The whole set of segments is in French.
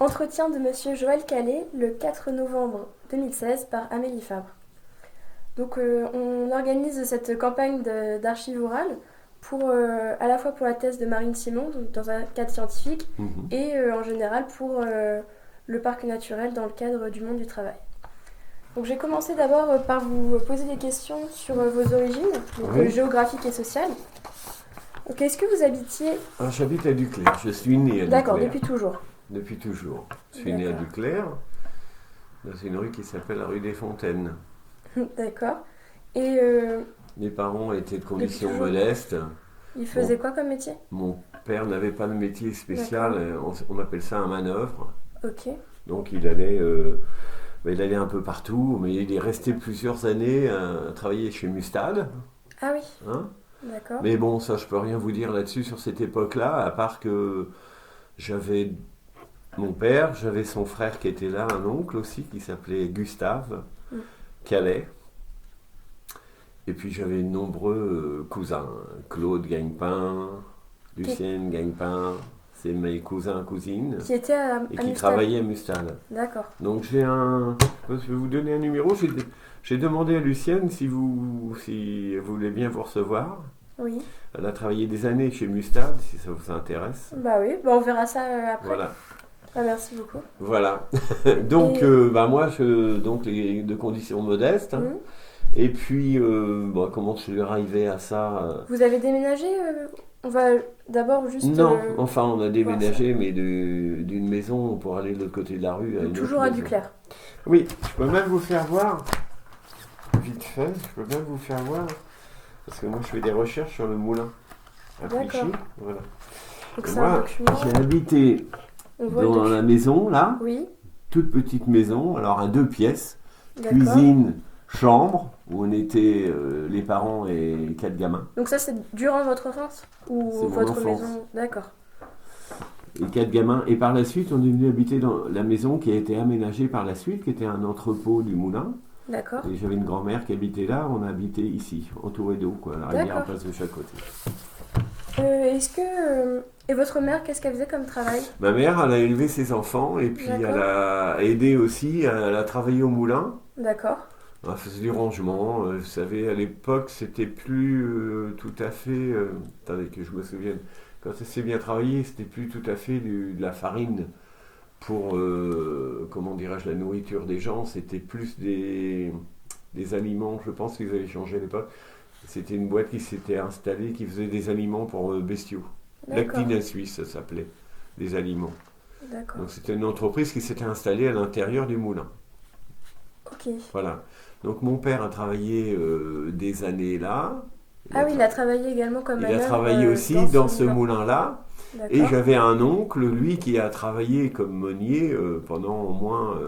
Entretien de Monsieur Joël Calais le 4 novembre 2016 par Amélie Fabre. Donc on organise cette campagne d'archives orales pour, à la fois pour la thèse de Marine Simon, donc dans un cadre scientifique, et en général pour le parc naturel dans le cadre du monde du travail. Donc j'ai commencé d'abord par vous poser des questions sur vos origines, donc géographiques et sociales. Donc est-ce que vous habitiez... Alors, j'habite à Duclair, je suis né à Duclair. D'accord, depuis toujours. Depuis toujours. Je suis né à Duclair, dans une rue qui s'appelle la rue des Fontaines. D'accord. Et mes parents étaient de conditions modestes. Ils faisaient quoi comme métier? Mon père n'avait pas de métier spécial, on appelle ça un manœuvre. Ok. Donc il allait un peu partout, mais il est resté plusieurs années à travailler chez Mustad. Ah oui. Hein? D'accord. Mais bon, ça je peux rien vous dire là-dessus sur cette époque-là, à part que j'avais mon père, j'avais son frère qui était là, un oncle aussi, qui s'appelait Gustave Calais. Et puis j'avais de nombreux cousins, Claude Gagnepin, Lucienne Gagnepin, c'est mes cousins, cousines. Qui étaient à et qui travaillaient à Mustad. D'accord. Donc je vais vous donner un numéro. J'ai demandé à Lucienne si elle voulait bien vous recevoir. Oui. Elle a travaillé des années chez Mustad, si ça vous intéresse. Bah oui, on verra ça après. Voilà. Ah, merci beaucoup. Voilà. Donc moi, de conditions modestes. Et puis, comment je suis arrivé à ça Vous avez déménagé On va d'abord juste... Non, enfin on a déménagé, mais d'une maison pour aller de l'autre côté de la rue à une toujours autre à maison. Duclair. Oui, je peux même vous faire voir, vite fait, parce que moi je fais des recherches sur le moulin à Clichy. Voilà. Donc et moi, j'ai habité dans la maison, là, toute petite maison, alors à 2 pièces, cuisine, chambre, où on était les parents et 4 gamins. Donc ça c'est durant votre enfance? Ou c'est votre mon enfance. maison? D'accord. Et 4 gamins. Et par la suite, on est venu habiter dans la maison qui a été aménagée par la suite, qui était un entrepôt du moulin. D'accord. Et j'avais une grand-mère qui habitait là, on a habité ici, entouré d'eau, quoi. La rivière passe de chaque côté. Et votre mère, qu'est-ce qu'elle faisait comme travail? Ma mère, elle a élevé ses enfants et puis elle a aidé aussi, elle a travaillé au moulin. D'accord. Elle faisait du rangement. Vous savez, à l'époque, c'était plus tout à fait... attendez que je me souvienne. Quand elle s'est bien travaillé, c'était plus tout à fait de la farine pour, comment dirais-je, la nourriture des gens. C'était plus des aliments, je pense qu'ils avaient changé à l'époque. C'était une boîte qui s'était installée, qui faisait des aliments pour bestiaux. Lactina Suisse, ça s'appelait, des aliments. D'accord. Donc c'était une entreprise qui s'était installée à l'intérieur du moulin. Ok. Voilà. Donc mon père a travaillé des années là. Il a travaillé également comme manœuvre. Il a travaillé aussi dans ce moulin-là. Et j'avais un oncle, lui, qui a travaillé comme meunier pendant au moins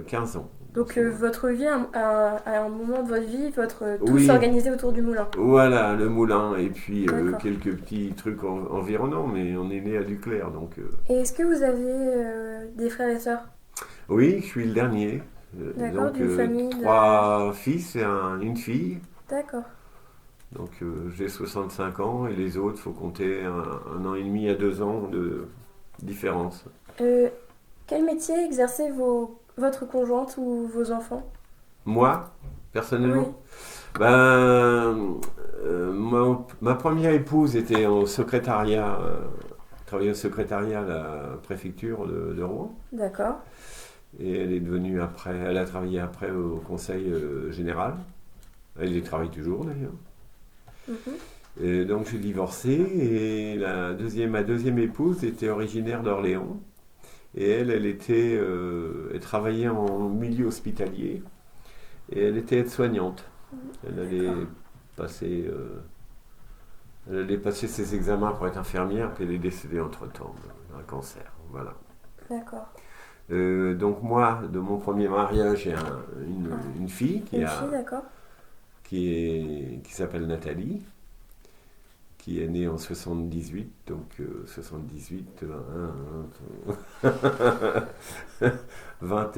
15 ans. Donc votre vie, à un moment de votre vie, tout s'organisait autour du moulin. Voilà, le moulin, et puis quelques petits trucs environnants, mais on est né à Duclair, donc... Et est-ce que vous avez des frères et sœurs? Oui, je suis le dernier. D'accord, donc, d'une famille 3 fils et une fille. D'accord. Donc j'ai 65 ans, et les autres, il faut compter un an et demi à 2 ans de différence. Quel métier exerçait votre conjointe ou vos enfants? Moi, personnellement? Oui. Ma première épouse était au secrétariat, travaillait au secrétariat à la préfecture de Rouen. D'accord. Et elle a travaillé après au conseil général. Elle y travaille toujours d'ailleurs. Et donc j'ai divorcé, et ma deuxième épouse était originaire d'Orléans. Et elle travaillait en milieu hospitalier, et elle était aide-soignante. Elle allait passer ses examens pour être infirmière, puis elle est décédée entre-temps d'un cancer. Voilà. D'accord. Donc moi, de mon premier mariage, j'ai une fille qui s'appelle Nathalie, qui est née en 78, donc 78, 20,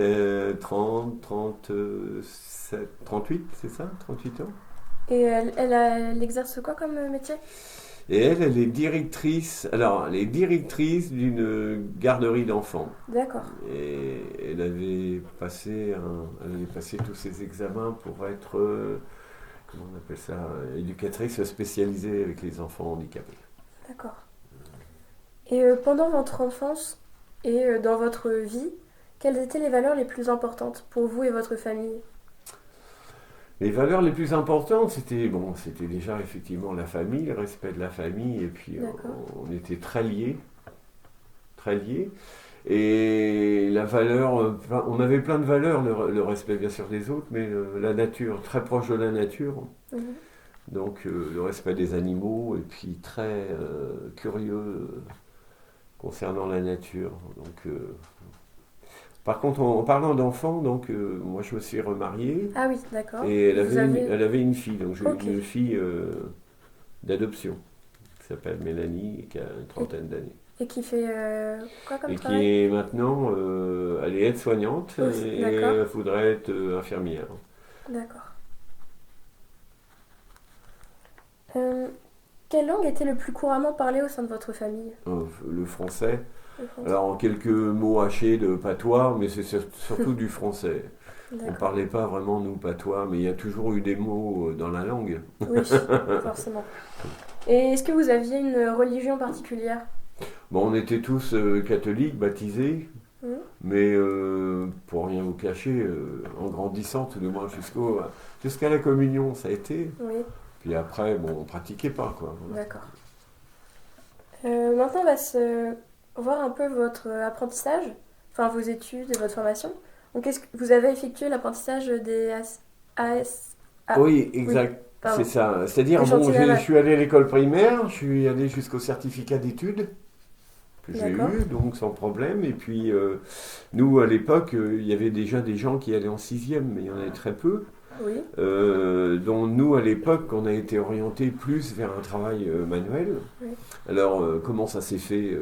30, 37, 38, c'est ça? 38 ans? Et elle exerce quoi comme métier? Et elle est directrice. Alors, elle est directrice d'une garderie d'enfants. D'accord. Et elle avait passé tous ses examens pour être, comment on appelle ça, éducatrice spécialisée avec les enfants handicapés. D'accord. Et pendant votre enfance et dans votre vie, quelles étaient les valeurs les plus importantes pour vous et votre famille? Les valeurs les plus importantes, c'était déjà effectivement la famille, le respect de la famille, et puis D'accord. on était très liés, très liés. Et la valeur, on avait plein de valeurs, le respect bien sûr des autres, mais la nature, très proche de la nature. Mhm. Donc le respect des animaux, et puis très curieux concernant la nature. Donc, par contre, en parlant d'enfants, donc moi je me suis remarié, Ah oui, d'accord. et Vous avez... elle avait une fille, donc j'ai Ok. une fille d'adoption, qui s'appelle Mélanie, et qui a une Et, trentaine d'années. et qui fait quoi comme Et qui travail? est maintenant, elle est aide-soignante, Aussi, et d'accord. elle voudrait être infirmière. D'accord. Euh, quelle langue était le plus couramment parlée au sein de votre famille? Le français. Le français. Alors, en quelques mots hachés de patois, mais c'est surtout du français. On ne D'accord. parlait pas vraiment, nous, patois, mais il y a toujours eu des mots dans la langue. Oui, forcément. Et est-ce que vous aviez une religion particulière? Bon, on était tous catholiques, baptisés, Mhm. mais pour rien vous cacher, en grandissant, tout du moins jusqu'à la communion, ça a été. Oui, Puis après, bon, on pratiquait pas, quoi. Voilà. d'accord. Maintenant, on va se voir un peu votre apprentissage, enfin vos études et votre formation. Donc, est-ce que vous avez effectué l'apprentissage des Oui, oui, exact. C'est pardon, ça. C'est-à-dire, des bon, chantiers je navals. suis allé à l'école primaire, je suis allé jusqu'au certificat d'études que j'ai D'accord. eu, donc sans problème. Et puis, nous, à l'époque, il y avait déjà des gens qui allaient en sixième, mais il y en avait très peu. Oui, Dont nous, à l'époque, on a été orienté plus vers un travail manuel. oui. Alors, comment ça s'est fait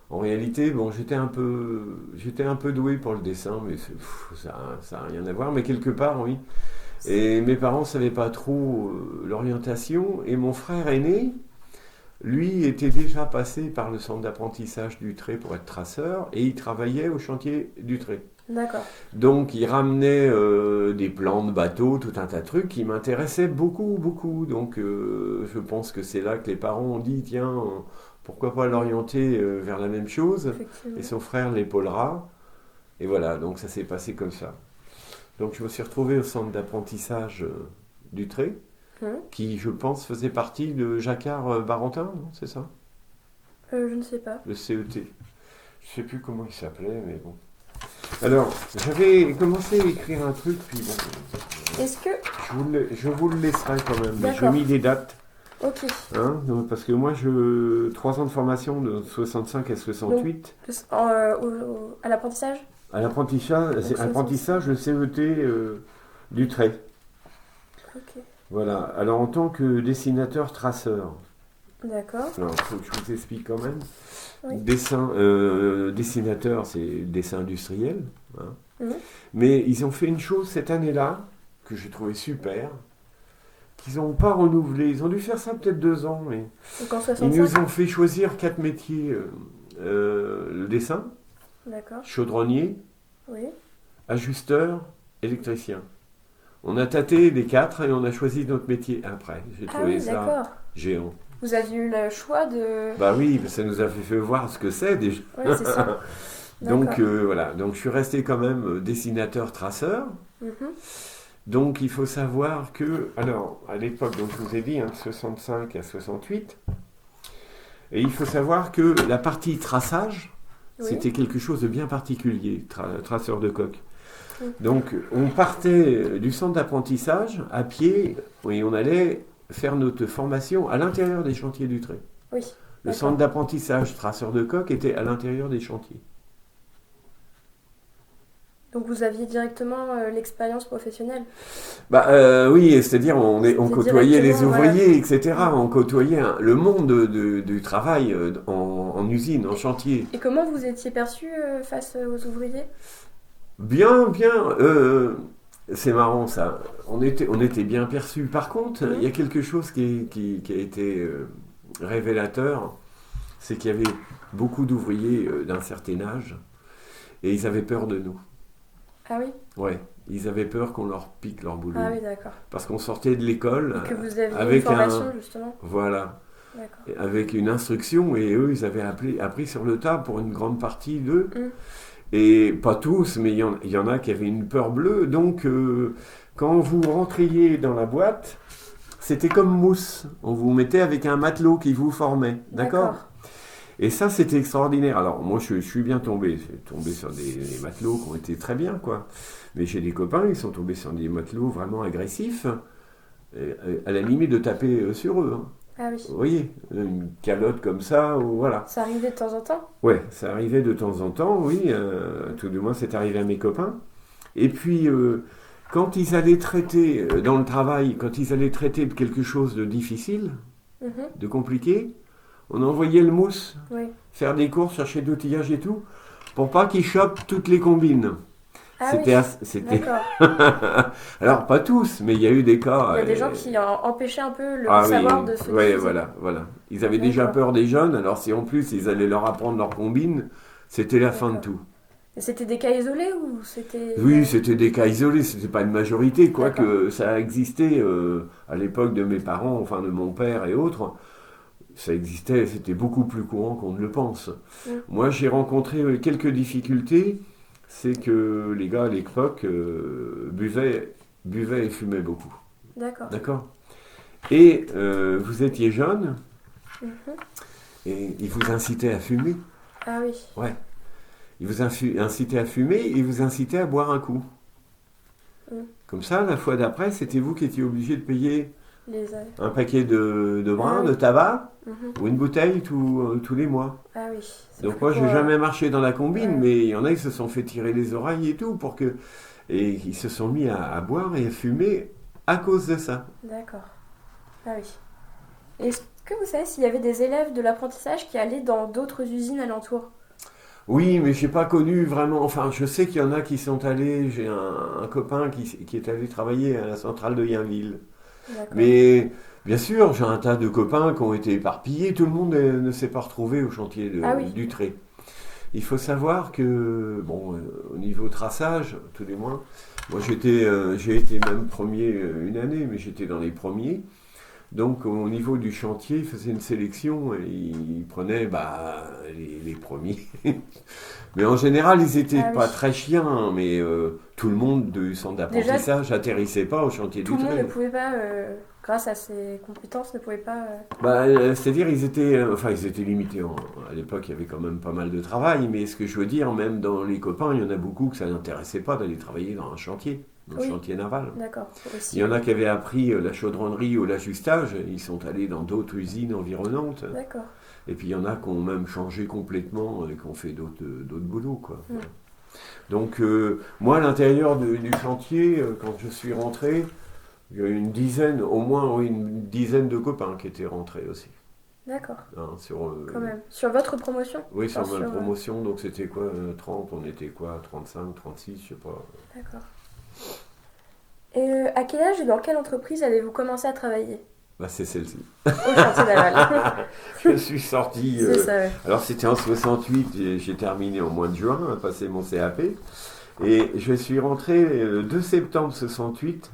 en réalité, bon, j'étais un peu doué pour le dessin, mais ça a rien à voir. Mais quelque part, oui. Et mes parents ne savaient pas trop l'orientation. Et mon frère aîné, lui, était déjà passé par le centre d'apprentissage du trait pour être traceur, et il travaillait au chantier du trait. D'accord. Donc, il ramenait des plans de bateaux, tout un tas de trucs qui m'intéressaient beaucoup, beaucoup. Donc, je pense que c'est là que les parents ont dit, tiens, pourquoi pas l'orienter vers la même chose. Et Effectivement. son frère l'épaulera. Et voilà, donc ça s'est passé comme ça. Donc, je me suis retrouvé au centre d'apprentissage du trait, Hum. qui, je pense, faisait partie de Jacquard Barentin, non, c'est ça? Je ne sais pas. Le CET. Je sais plus comment il s'appelait, mais bon. Alors, j'avais commencé à écrire un truc, puis bon, Est-ce que... je vous le laisserai quand même, mais j'ai D'accord. mis des dates, Ok. hein, donc, parce que moi, 3 ans de formation de 65 à 68, À l'apprentissage? à l'apprentissage, Donc, 65. apprentissage, le CET du trait. Ok. Voilà, alors en tant que dessinateur traceur, D'accord. alors il faut que je vous explique quand même. Oui. Dessinateur, c'est dessin industriel, hein. Mhm. Mais ils ont fait une chose cette année-là, que j'ai trouvé super, qu'ils n'ont pas renouvelé. Ils ont dû faire ça peut-être 2 ans, mais Donc en ils nous 65? ont fait choisir 4 métiers. Le dessin, D'accord. chaudronnier, Oui. ajusteur, électricien. On a tâté les 4 et on a choisi notre métier après. J'ai Ah trouvé oui, ça d'accord. géant. Vous aviez eu le choix de... Bah oui, ça nous a fait voir ce que c'est déjà. Oui, c'est ça. Donc D'accord. voilà, donc je suis resté quand même dessinateur-traceur. Mhm. Donc il faut savoir que, alors à l'époque, donc je vous ai dit, hein, de 65 à 68, et il faut savoir que la partie traçage, Oui. c'était quelque chose de bien particulier, traceur de coque. Mhm. Donc on partait du centre d'apprentissage à pied et on allait faire notre formation à l'intérieur des chantiers du trait. Oui. Le D'accord. centre d'apprentissage traceur de coque était à l'intérieur des chantiers. Donc vous aviez directement l'expérience professionnelle. Bah oui, c'est-à-dire on C'était côtoyait les directement, voilà. ouvriers, etc. On côtoyait le monde du travail en usine, en chantier. Et comment vous étiez perçu face aux ouvriers? Bien, bien. C'est marrant ça. On était bien perçus. Par contre, il y a quelque chose qui a été révélateur, c'est qu'il y avait beaucoup d'ouvriers d'un certain âge et ils avaient peur de nous. Ah oui? Ouais, ils avaient peur qu'on leur pique leur boulot. Ah oui, d'accord. Parce qu'on sortait de l'école Et que vous aviez une avec formation, justement? voilà, D'accord. avec une instruction et eux, ils avaient appris sur le tas pour une grande partie d'eux. Mm. Et pas tous, mais il y en a qui avaient une peur bleue. Donc, quand vous rentriez dans la boîte, c'était comme mousse. On vous mettait avec un matelot qui vous formait. D'accord? Et ça, c'était extraordinaire. Alors, moi, je suis bien tombé. J'ai tombé sur des matelots qui ont été très bien, quoi. Mais j'ai des copains, ils sont tombés sur des matelots vraiment agressifs, à la limite de taper sur eux. Hein. Ah oui. Vous voyez, une calotte comme ça, ou voilà. Ça arrivait de temps en temps? Ouais, ça arrivait de temps en temps, oui. Tout du moins, c'est arrivé à mes copains. Et puis, quand ils allaient traiter, dans le travail, quand ils allaient traiter de quelque chose de difficile, de compliqué, on envoyait le mousse faire des courses, chercher de l'outillage et tout, pour pas qu'ils chopent toutes les combines. Ah c'était... Alors, pas tous, mais il y a eu des cas... Il y a des gens qui empêchaient un peu le savoir de se Oui, voilà. Ils avaient déjà peur des jeunes, alors si en plus ils allaient leur apprendre leur combine, c'était la fin de tout. Et c'était des cas isolés ou c'était... Oui, c'était des cas isolés, c'était pas une majorité, quoique ça existait à l'époque de mes parents, enfin de mon père et autres. Ça existait, c'était beaucoup plus courant qu'on ne le pense. Moi, j'ai rencontré quelques difficultés. C'est que les gars à l'époque buvaient et fumaient beaucoup. D'accord. Et vous étiez jeune et ils vous incitaient à fumer. Ah oui. Ouais. Ils vous incitaient à fumer et ils vous incitaient à boire un coup. Comme ça, la fois d'après, c'était vous qui étiez obligé de payer un paquet de brins, de tabac, ou une bouteille tous les mois. Ah oui. Donc moi, je n'ai jamais marché dans la combine, mais il y en a qui se sont fait tirer les oreilles et tout, et ils se sont mis à boire et à fumer à cause de ça. D'accord. Ah oui. Est-ce que vous savez s'il y avait des élèves de l'apprentissage qui allaient dans d'autres usines alentours? Oui, mais je n'ai pas connu vraiment. Enfin, je sais qu'il y en a qui sont allés. J'ai un copain qui est allé travailler à la centrale de Yainville. Mais bien sûr, j'ai un tas de copains qui ont été éparpillés. Tout le monde ne s'est pas retrouvé au chantier du trait. Il faut savoir que, au niveau traçage, tout du moins, moi j'ai été même premier une année, mais j'étais dans les premiers. Donc au niveau du chantier, il faisait une sélection et il prenait les premiers. Mais en général, ils n'étaient pas très chiens, mais tout le monde du centre d'apprentissage n'atterrissait pas au chantier du trait. Tout le monde ne pouvait pas, grâce à ses compétences, ne pouvait pas... C'est-à-dire ils étaient limités. À l'époque, il y avait quand même pas mal de travail, mais ce que je veux dire, même dans les copains, il y en a beaucoup que ça n'intéressait pas d'aller travailler dans un chantier. Dans le chantier naval. D'accord. Il y en a qui avaient appris la chaudronnerie ou l'ajustage, ils sont allés dans d'autres usines environnantes. D'accord. Et puis il y en a qui ont même changé complètement et qui ont fait d'autres boulots, quoi. Donc moi, à l'intérieur du chantier, quand je suis rentré, il y a eu au moins une dizaine de copains qui étaient rentrés aussi. D'accord. Quand même. Sur votre promotion? Oui, sur ma promotion, donc c'était quoi, 30, on était quoi, 35, 36, je sais pas. D'accord. Et à quel âge et dans quelle entreprise avez-vous commencé à travailler? C'est celle-ci. Au chantier naval. Je suis sorti... C'est ça, ouais. Alors c'était en 68, j'ai terminé en mois de juin, passé mon CAP. Et je suis rentré le 2 septembre 68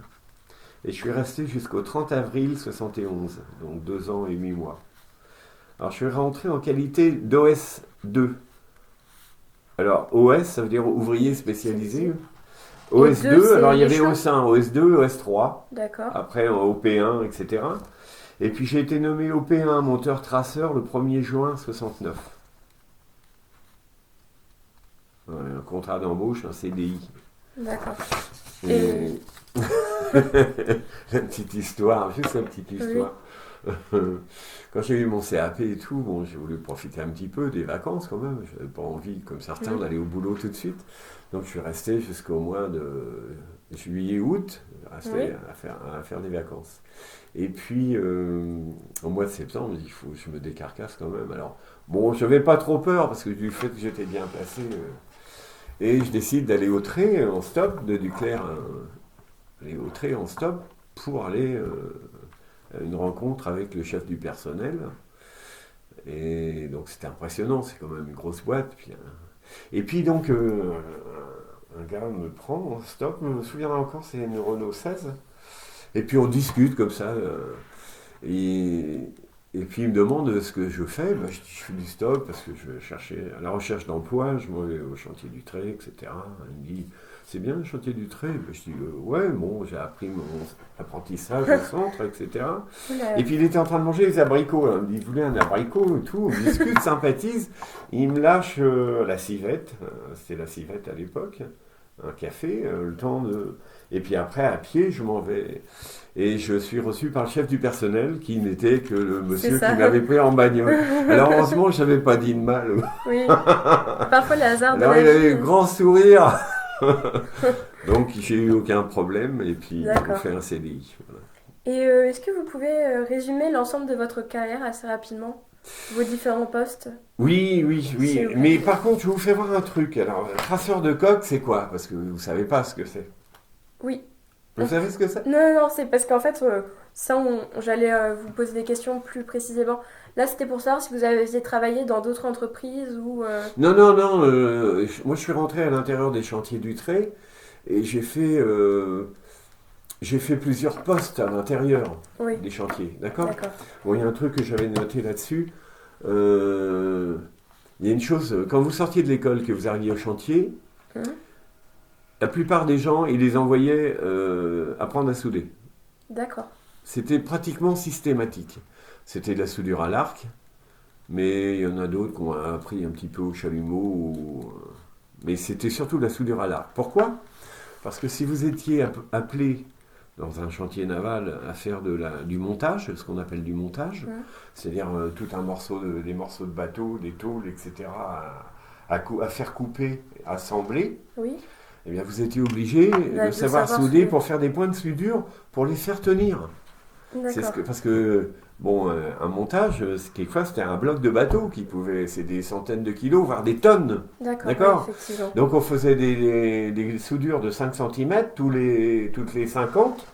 et je suis resté jusqu'au 30 avril 71, donc 2 ans et 8 mois. Alors je suis rentré en qualité d'OS 2. Alors OS, ça veut dire ouvrier spécialisé. OS2, alors il y avait OS1, OS2, OS3. D'accord. Après OP1, etc. Et puis j'ai été nommé OP1 monteur traceur le 1er juin 69. Un contrat d'embauche, un CDI. D'accord. Et... une petite histoire, juste une petite histoire. Quand j'ai eu mon CAP et tout, j'ai voulu profiter un petit peu des vacances quand même. Je n'avais pas envie, comme certains, d'aller au boulot tout de suite. Donc je suis resté jusqu'au mois de juillet-août, à faire des vacances. Et puis au mois de septembre, il faut que je me décarcasse quand même. Alors je n'avais pas trop peur parce que du fait que j'étais bien placé. Et je décide d'aller au trait en stop, de Duclerc aller au trait en stop pour aller à une rencontre avec le chef du personnel. Et donc c'était impressionnant, c'est quand même une grosse boîte. Et puis donc un gars me prend en stop, je me souviens encore, c'est une Renault 16. Et puis on discute comme ça. Et, et puis il me demande ce que je fais. Ben, je dis je fais du stop parce que je cherchais à la recherche d'emploi, je m'en vais au chantier du trait, etc. Il me dit c'est bien le chantier du trait. Ben, je dis ouais, bon, j'ai appris mon apprentissage au centre, etc. Oula. Et puis il était en train de manger les abricots. Là. Il voulait un abricot et tout. On discute, sympathise. Il me lâche la civette. C'était la civette à l'époque. Un café, le temps de. Et puis après, à pied, je m'en vais. Et je suis reçu par le chef du personnel qui n'était que le monsieur qui m'avait pris en bagnole. Alors heureusement, je n'avais pas dit de mal. Oui. Parfois, le hasard de Alors la il avait vie. un grand sourire. Donc j'ai eu aucun problème et puis on D'accord. fait un CDI. Voilà. Et est-ce que vous pouvez résumer l'ensemble de votre carrière assez rapidement? Vos différents postes, Oui, oui, s'il oui. vous plaît. Mais par contre, je vous fais voir un truc. Alors, traceur de coque, c'est quoi? Parce que vous savez pas ce que c'est. Oui. Vous savez ce que c'est? Non, non, non, c'est parce qu'en fait, ça, j'allais vous poser des questions plus précisément. Là, c'était pour savoir si vous aviez travaillé dans d'autres entreprises ou... Non, non, non. Moi, je suis rentré à l'intérieur des chantiers du trait et j'ai fait plusieurs postes à l'intérieur Oui, des chantiers. D'accord? d'accord. Bon, il y a un truc que j'avais noté là-dessus. Euh, il y a une chose, quand vous sortiez de l'école, que vous arriviez au chantier, Hum, la plupart des gens, ils les envoyaient apprendre à souder. D'accord. C'était pratiquement systématique. C'était de la soudure à l'arc, mais il y en a d'autres qui ont appris un petit peu au chalumeau. Mais c'était surtout de la soudure à l'arc. Pourquoi? Parce que si vous étiez appelé dans un chantier naval à faire du montage, ce qu'on appelle du montage, Hum, c'est-à-dire tout un morceau des morceaux de bateau, des tôles, etc., à faire couper, assembler, Oui, eh bien vous étiez obligé de de savoir savoir souder souder. pour faire des points de soudure pour les faire tenir. D'accord. Parce que, bon, un montage, quelquefois, c'était un bloc de bateau c'est des centaines de kilos, voire des tonnes. D'accord, oui, D'accord? effectivement. Donc, on faisait des soudures de 5 centimètres toutes les 50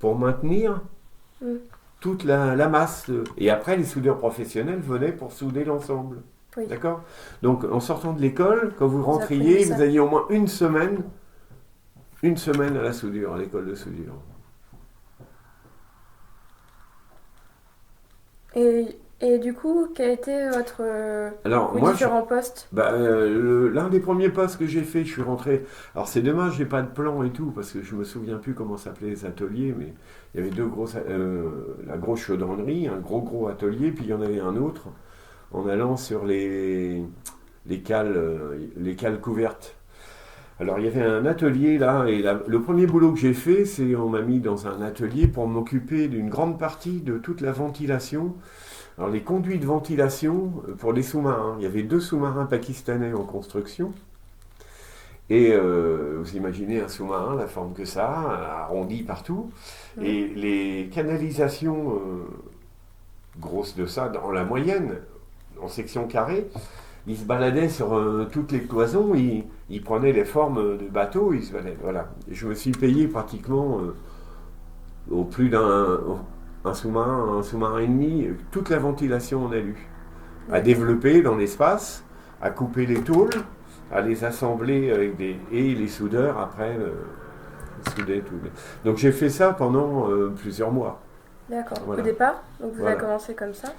pour maintenir Hum, toute la masse. Et après, les soudeurs professionnels venaient pour souder l'ensemble. Oui, D'accord? Donc, en sortant de l'école, quand vous vous apprenez rentriez, ça. vous aviez au moins une semaine à la soudure, à l'école de soudure. Et du coup, quel était Alors, vos moi, différents postes? l'un des premiers postes que j'ai fait, je suis rentré. Alors c'est dommage, j'ai pas de plan et tout parce que je me souviens plus comment s'appelaient les ateliers, mais il y avait la grosse chaudronnerie, un gros atelier, puis il y en avait un autre en allant sur les cales couvertes. Alors il y avait un atelier là, et le premier boulot que j'ai fait, c'est on m'a mis dans un atelier pour m'occuper d'une grande partie de toute la ventilation. Alors les conduits de ventilation pour les sous-marins, il y avait 2 sous-marins pakistanais en construction. Et vous imaginez un sous-marin, la forme que ça a, arrondi partout. Hum, Et les canalisations grosses de ça, dans la moyenne, en section carrée, ils se baladaient sur toutes les cloisons, ils prenaient les formes de bateaux, ils se baladaient. Voilà. Et je me suis payé pratiquement au plus un sous-marin et demi, toute la ventilation en alu, à D'accord. développer dans l'espace, à couper les tôles, à les assembler et les soudeurs après soudaient tout. Donc j'ai fait ça pendant plusieurs mois. D'accord. Au Voilà. départ, donc vous avez Voilà. commencé comme ça.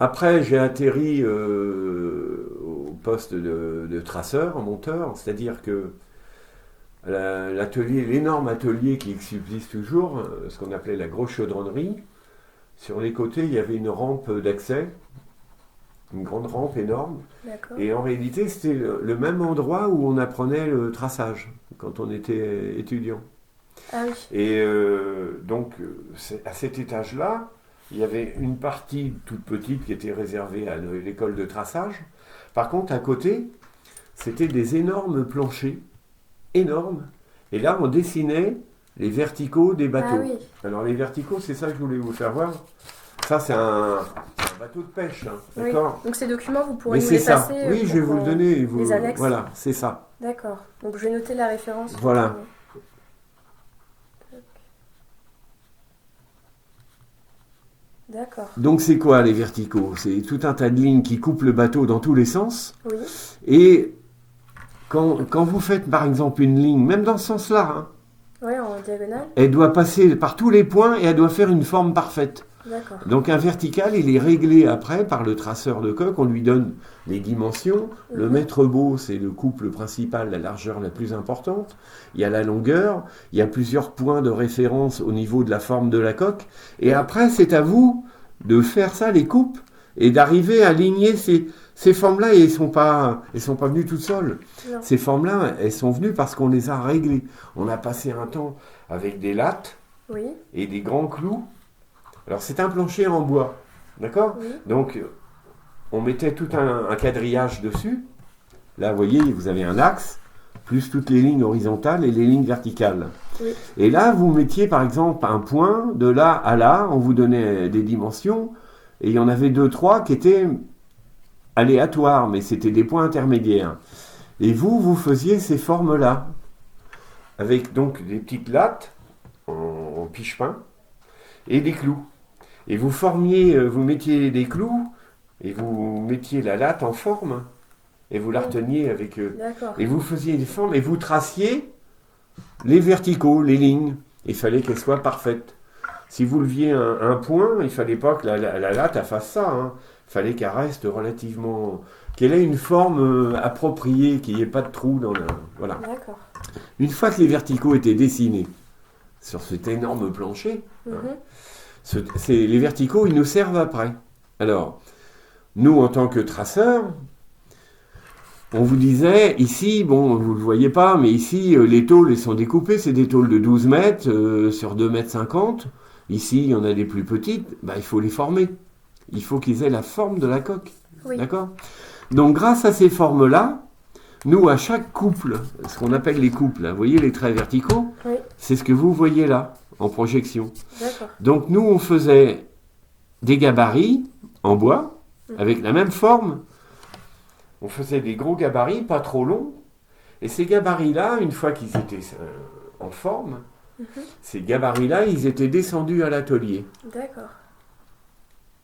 Après, j'ai atterri au poste de traceur, monteur, c'est-à-dire que l'énorme atelier qui subsiste toujours, ce qu'on appelait la grosse chaudronnerie, sur les côtés, il y avait une rampe d'accès, une grande rampe énorme, D'accord. et en réalité, c'était le même endroit où on apprenait le traçage quand on était étudiant. Ah oui. Et donc, à cet étage-là, il y avait une partie toute petite qui était réservée à l'école de traçage. Par contre, à côté, c'était des énormes planchers, énormes. Et là, on dessinait les verticaux des Ah bateaux. oui. Alors, les verticaux, c'est ça que je voulais vous faire voir. Ça, c'est un bateau de pêche, hein, Oui. d'accord? Donc ces documents, vous pourrez Mais nous c'est les ça. passer Oui, je vais vous le donner. les annexes. Voilà, c'est ça. D'accord. Donc je vais noter la référence. Voilà. D'accord. Donc c'est quoi les verticaux? C'est tout un tas de lignes qui coupent le bateau dans tous les sens. Oui. Et quand vous faites par exemple une ligne, même dans ce sens-là, hein, Ouais, en diagonale. elle doit passer par tous les points et elle doit faire une forme parfaite. D'accord. Donc un vertical, il est réglé après par le traceur de coque, on lui donne les dimensions. Le mètre beau, c'est le couple principal, la largeur la plus importante. Il y a la longueur, il y a plusieurs points de référence au niveau de la forme de la coque. Et après, c'est à vous de faire ça, les coupes, et d'arriver à aligner ces formes-là. Et elles sont pas venues toutes seules. Non. Ces formes-là, elles sont venues parce qu'on les a réglées. On a passé un temps avec des lattes Oui. et des grands clous. Alors c'est un plancher en bois, d'accord? Oui. Donc on mettait tout un quadrillage dessus. Là, vous voyez, vous avez un axe, plus toutes les lignes horizontales et les lignes verticales. Oui. Et là, vous mettiez par exemple un point de là à là, on vous donnait des dimensions, et il y en avait 2, 3 qui étaient aléatoires, mais c'était des points intermédiaires. Et vous faisiez ces formes-là, avec donc des petites lattes en piche-pain et des clous. Et vous mettiez des clous et vous mettiez la latte en forme et vous la reteniez avec D'accord. et vous faisiez des formes et vous traciez les verticaux, les lignes. Il fallait qu'elles soient parfaites. Si vous leviez un point, il fallait pas que la latte elle fasse ça. Hein. Il fallait qu'elle reste relativement, qu'elle ait une forme appropriée, qu'il n'y ait pas de trou dans la. Voilà. D'accord. Une fois que les verticaux étaient dessinés sur cet énorme plancher. Les verticaux, ils nous servent après. Alors, nous, en tant que traceurs, on vous disait, ici, bon, vous ne le voyez pas, mais ici, les tôles, elles sont découpées. C'est des tôles de 12 mètres sur 2 mètres 50. Ici, il y en a des plus petites. Bah, il faut les former. Il faut qu'ils aient la forme de la coque. Oui. D'accord? Donc, grâce à ces formes-là, nous, à chaque couple, ce qu'on appelle les couples, vous voyez les traits verticaux, Oui. c'est ce que vous voyez là, en projection. D'accord. Donc nous, on faisait des gabarits en bois, avec la même forme. On faisait des gros gabarits, pas trop longs. Et ces gabarits-là, une fois qu'ils étaient en forme, ces gabarits-là, ils étaient descendus à l'atelier. D'accord.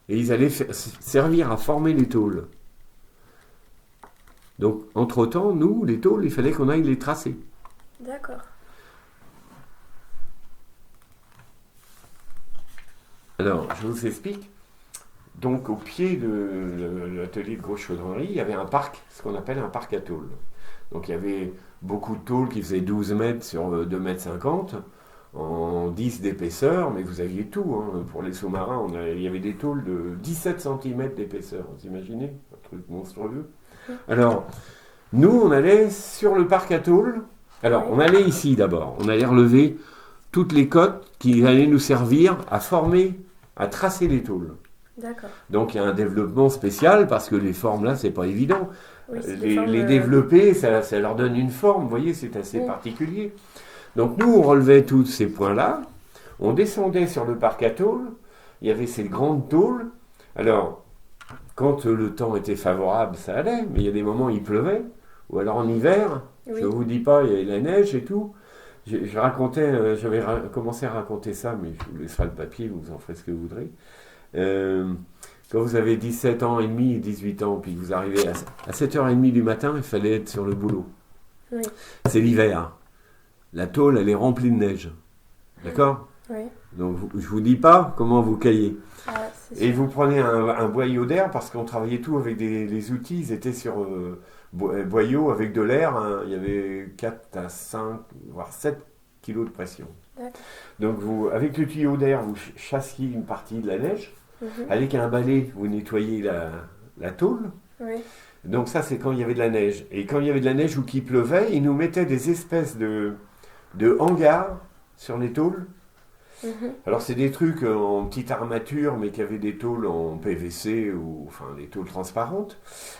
Et ils allaient servir à former les tôles. Donc, entre-temps, nous, les tôles, il fallait qu'on aille les tracer. D'accord. Alors, je vous explique. Donc, au pied de l'atelier de grosse chaudronnerie, il y avait un parc, ce qu'on appelle un parc à tôles. Donc, il y avait beaucoup de tôles qui faisaient 12 mètres sur 2 mètres 50, en 10 d'épaisseur, mais vous aviez tout. Hein. Pour les sous-marins, il y avait des tôles de 17 cm d'épaisseur. Vous imaginez? Un truc monstrueux. Alors, nous, on allait sur le parc à tôles. Alors, on allait ici d'abord. On allait relever toutes les cotes qui allaient nous servir à former, à tracer les tôles. D'accord. Donc il y a un développement spécial parce que les formes là, c'est pas évident. Oui, c'est Les développer, ça leur donne une forme, vous voyez, c'est assez particulier. Donc nous, on relevait tous ces points-là, on descendait sur le parc à tôles, il y avait ces grandes tôles. Alors, quand le temps était favorable, ça allait, mais il y a des moments où il pleuvait, ou alors en hiver, je ne vous dis pas, il y avait la neige et tout. J'avais commencé à raconter ça, mais je vous laisserai le papier, vous en ferez ce que vous voudrez. Quand vous avez 17 ans et demi et 18 ans, puis que vous arrivez à 7h30 du matin, il fallait être sur le boulot. Oui. C'est l'hiver. La tôle, elle est remplie de neige. D'accord? Oui. Donc, je vous dis pas comment vous caillez. Ah, et vous prenez un boyau d'air, parce qu'on travaillait tout avec les outils, ils étaient sur boyau avec de l'air. Hein, il y avait 4 à 5, voire 7 kilos de pression. D'accord. Donc, avec le tuyau d'air, vous chassiez une partie de la neige. Avec un balai, vous nettoyez la tôle. Oui. Donc ça, c'est quand il y avait de la neige. Et quand il y avait de la neige ou qu'il pleuvait, ils nous mettaient des espèces de hangars sur les tôles. Alors c'est des trucs en petite armature, mais qui avaient des tôles en PVC, ou enfin des tôles transparentes.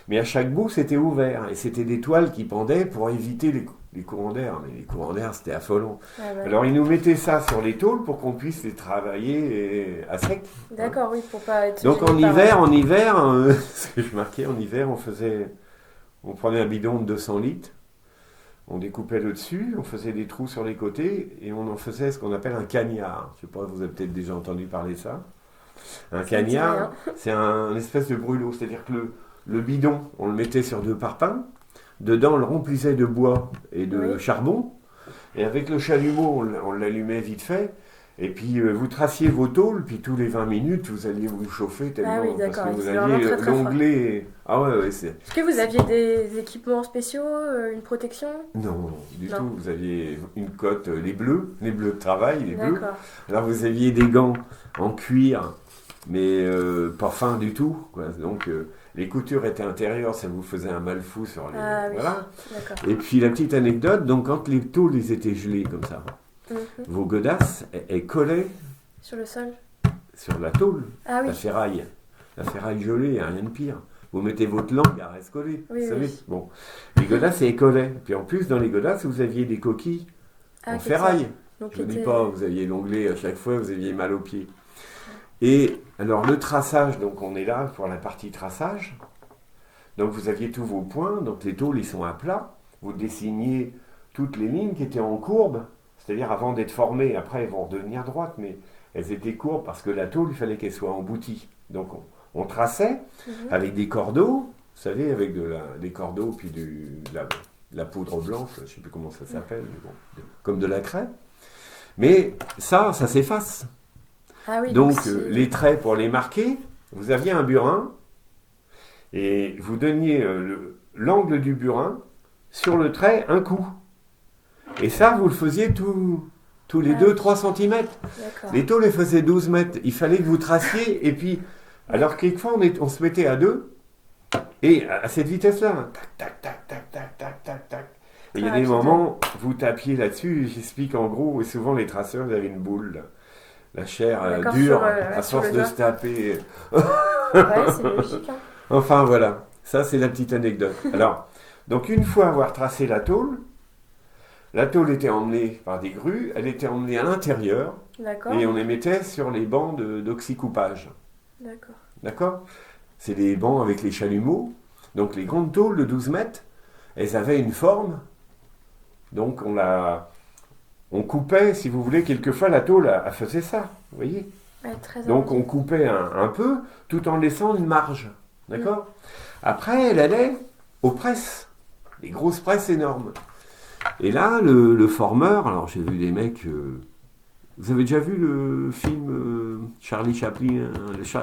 Mais à chaque bout, c'était ouvert. Et c'était des toiles qui pendaient pour éviter les courants d'air. Mais les courants d'air, c'était affolant. Ah bah. Alors ils nous mettaient ça sur les tôles pour qu'on puisse les travailler à sec. D'accord, oui, pour pas être... Donc en hiver, ce que je marquais, en hiver, on prenait un bidon de 200 litres, on découpait le dessus, on faisait des trous sur les côtés et on en faisait ce qu'on appelle un cagnard. Je ne sais pas, vous avez peut-être déjà entendu parler de ça. Un Ça me dit cagnard, rien. c'est un espèce de brûlot. C'est-à-dire que le bidon, on le mettait sur 2 parpaings. Dedans, on le remplissait de bois et de Oui. charbon. Et avec le chalumeau, on l'allumait vite fait. Et puis, vous traciez vos tôles, puis tous les 20 minutes, vous alliez vous chauffer tellement. Ah oui, parce d'accord, que vous c'est vraiment aviez très, très froid. l'onglet. Ah ouais, c'est. Est-ce que vous aviez des équipements spéciaux, une protection? Non, du Non. tout. Vous aviez une cote, les bleus de travail, les bleus. D'accord. Alors, vous aviez des gants en cuir, mais pas fins du tout, quoi. Donc, les coutures étaient intérieures, ça vous faisait un mal fou sur les. Ah oui, Voilà. d'accord. Et puis, la petite anecdote, donc, quand les tôles ils étaient gelées comme ça, Mhm. vos godasses, elles collaient Sur le sol? sur la tôle, Ah oui, la ferraille. La ferraille gelée, il n'y a rien de pire. Vous mettez votre langue, elle reste collée. Oui, vous savez. oui. Bon. Les godasses, elles collaient. Puis en plus, dans les godasses, vous aviez des coquilles ah, en qui ferraille. donc Je ne dis était- pas, vous aviez l'onglet à chaque fois, vous aviez mal aux pieds. Et alors, le traçage, donc on est là pour la partie traçage. Donc vous aviez tous vos points, donc les tôles, ils sont à plat. Vous dessiniez toutes les lignes qui étaient en courbe, c'est-à-dire avant d'être formées, après elles vont redevenir droites, mais elles étaient courbes parce que la tôle, il fallait qu'elle soit emboutie. Donc on traçait Mhm. avec des cordeaux, vous savez, avec des cordeaux, puis la poudre blanche, je ne sais plus comment ça s'appelle, mais bon, comme de la craie. Mais ça s'efface. Ah oui, Donc c'est- les traits pour les marquer, vous aviez un burin, et vous donniez l'angle du burin sur le trait un coup. Et ça, vous le faisiez tous les Ah 2-3 cm. d'accord. Les tôles, elles faisaient 12 mètres. Il fallait que vous traciez, et puis, alors quelquefois, on se mettait à 2, et à cette vitesse-là, hein, tac, tac, tac, tac, tac, tac, tac, tac. Et il y a Ah, des putain. moments, vous tapiez là-dessus, j'explique en gros, et souvent les traceurs, ils avaient une boule, là. La chair D'accord, dure, sur, à sur force le de doigt. se taper. Ouais, c'est logique. Hein. Enfin voilà, ça c'est la petite anecdote. Alors, donc une fois avoir tracé la tôle était emmenée par des grues, elle était emmenée à l'intérieur D'accord. et on les mettait sur les bancs d'oxycoupage. D'accord. D'accord? C'est des bancs avec les chalumeaux. Donc les grandes tôles de 12 mètres, elles avaient une forme. Donc on coupait, si vous voulez, quelquefois la tôle, elle faisait ça, vous voyez? Ouais, très Donc on arrondi. coupait un peu tout en laissant une marge. D'accord? Après, elle allait aux presses, les grosses presses énormes. Et là, le formeur, alors j'ai vu des mecs. Vous avez déjà vu le film Charlie Chaplin,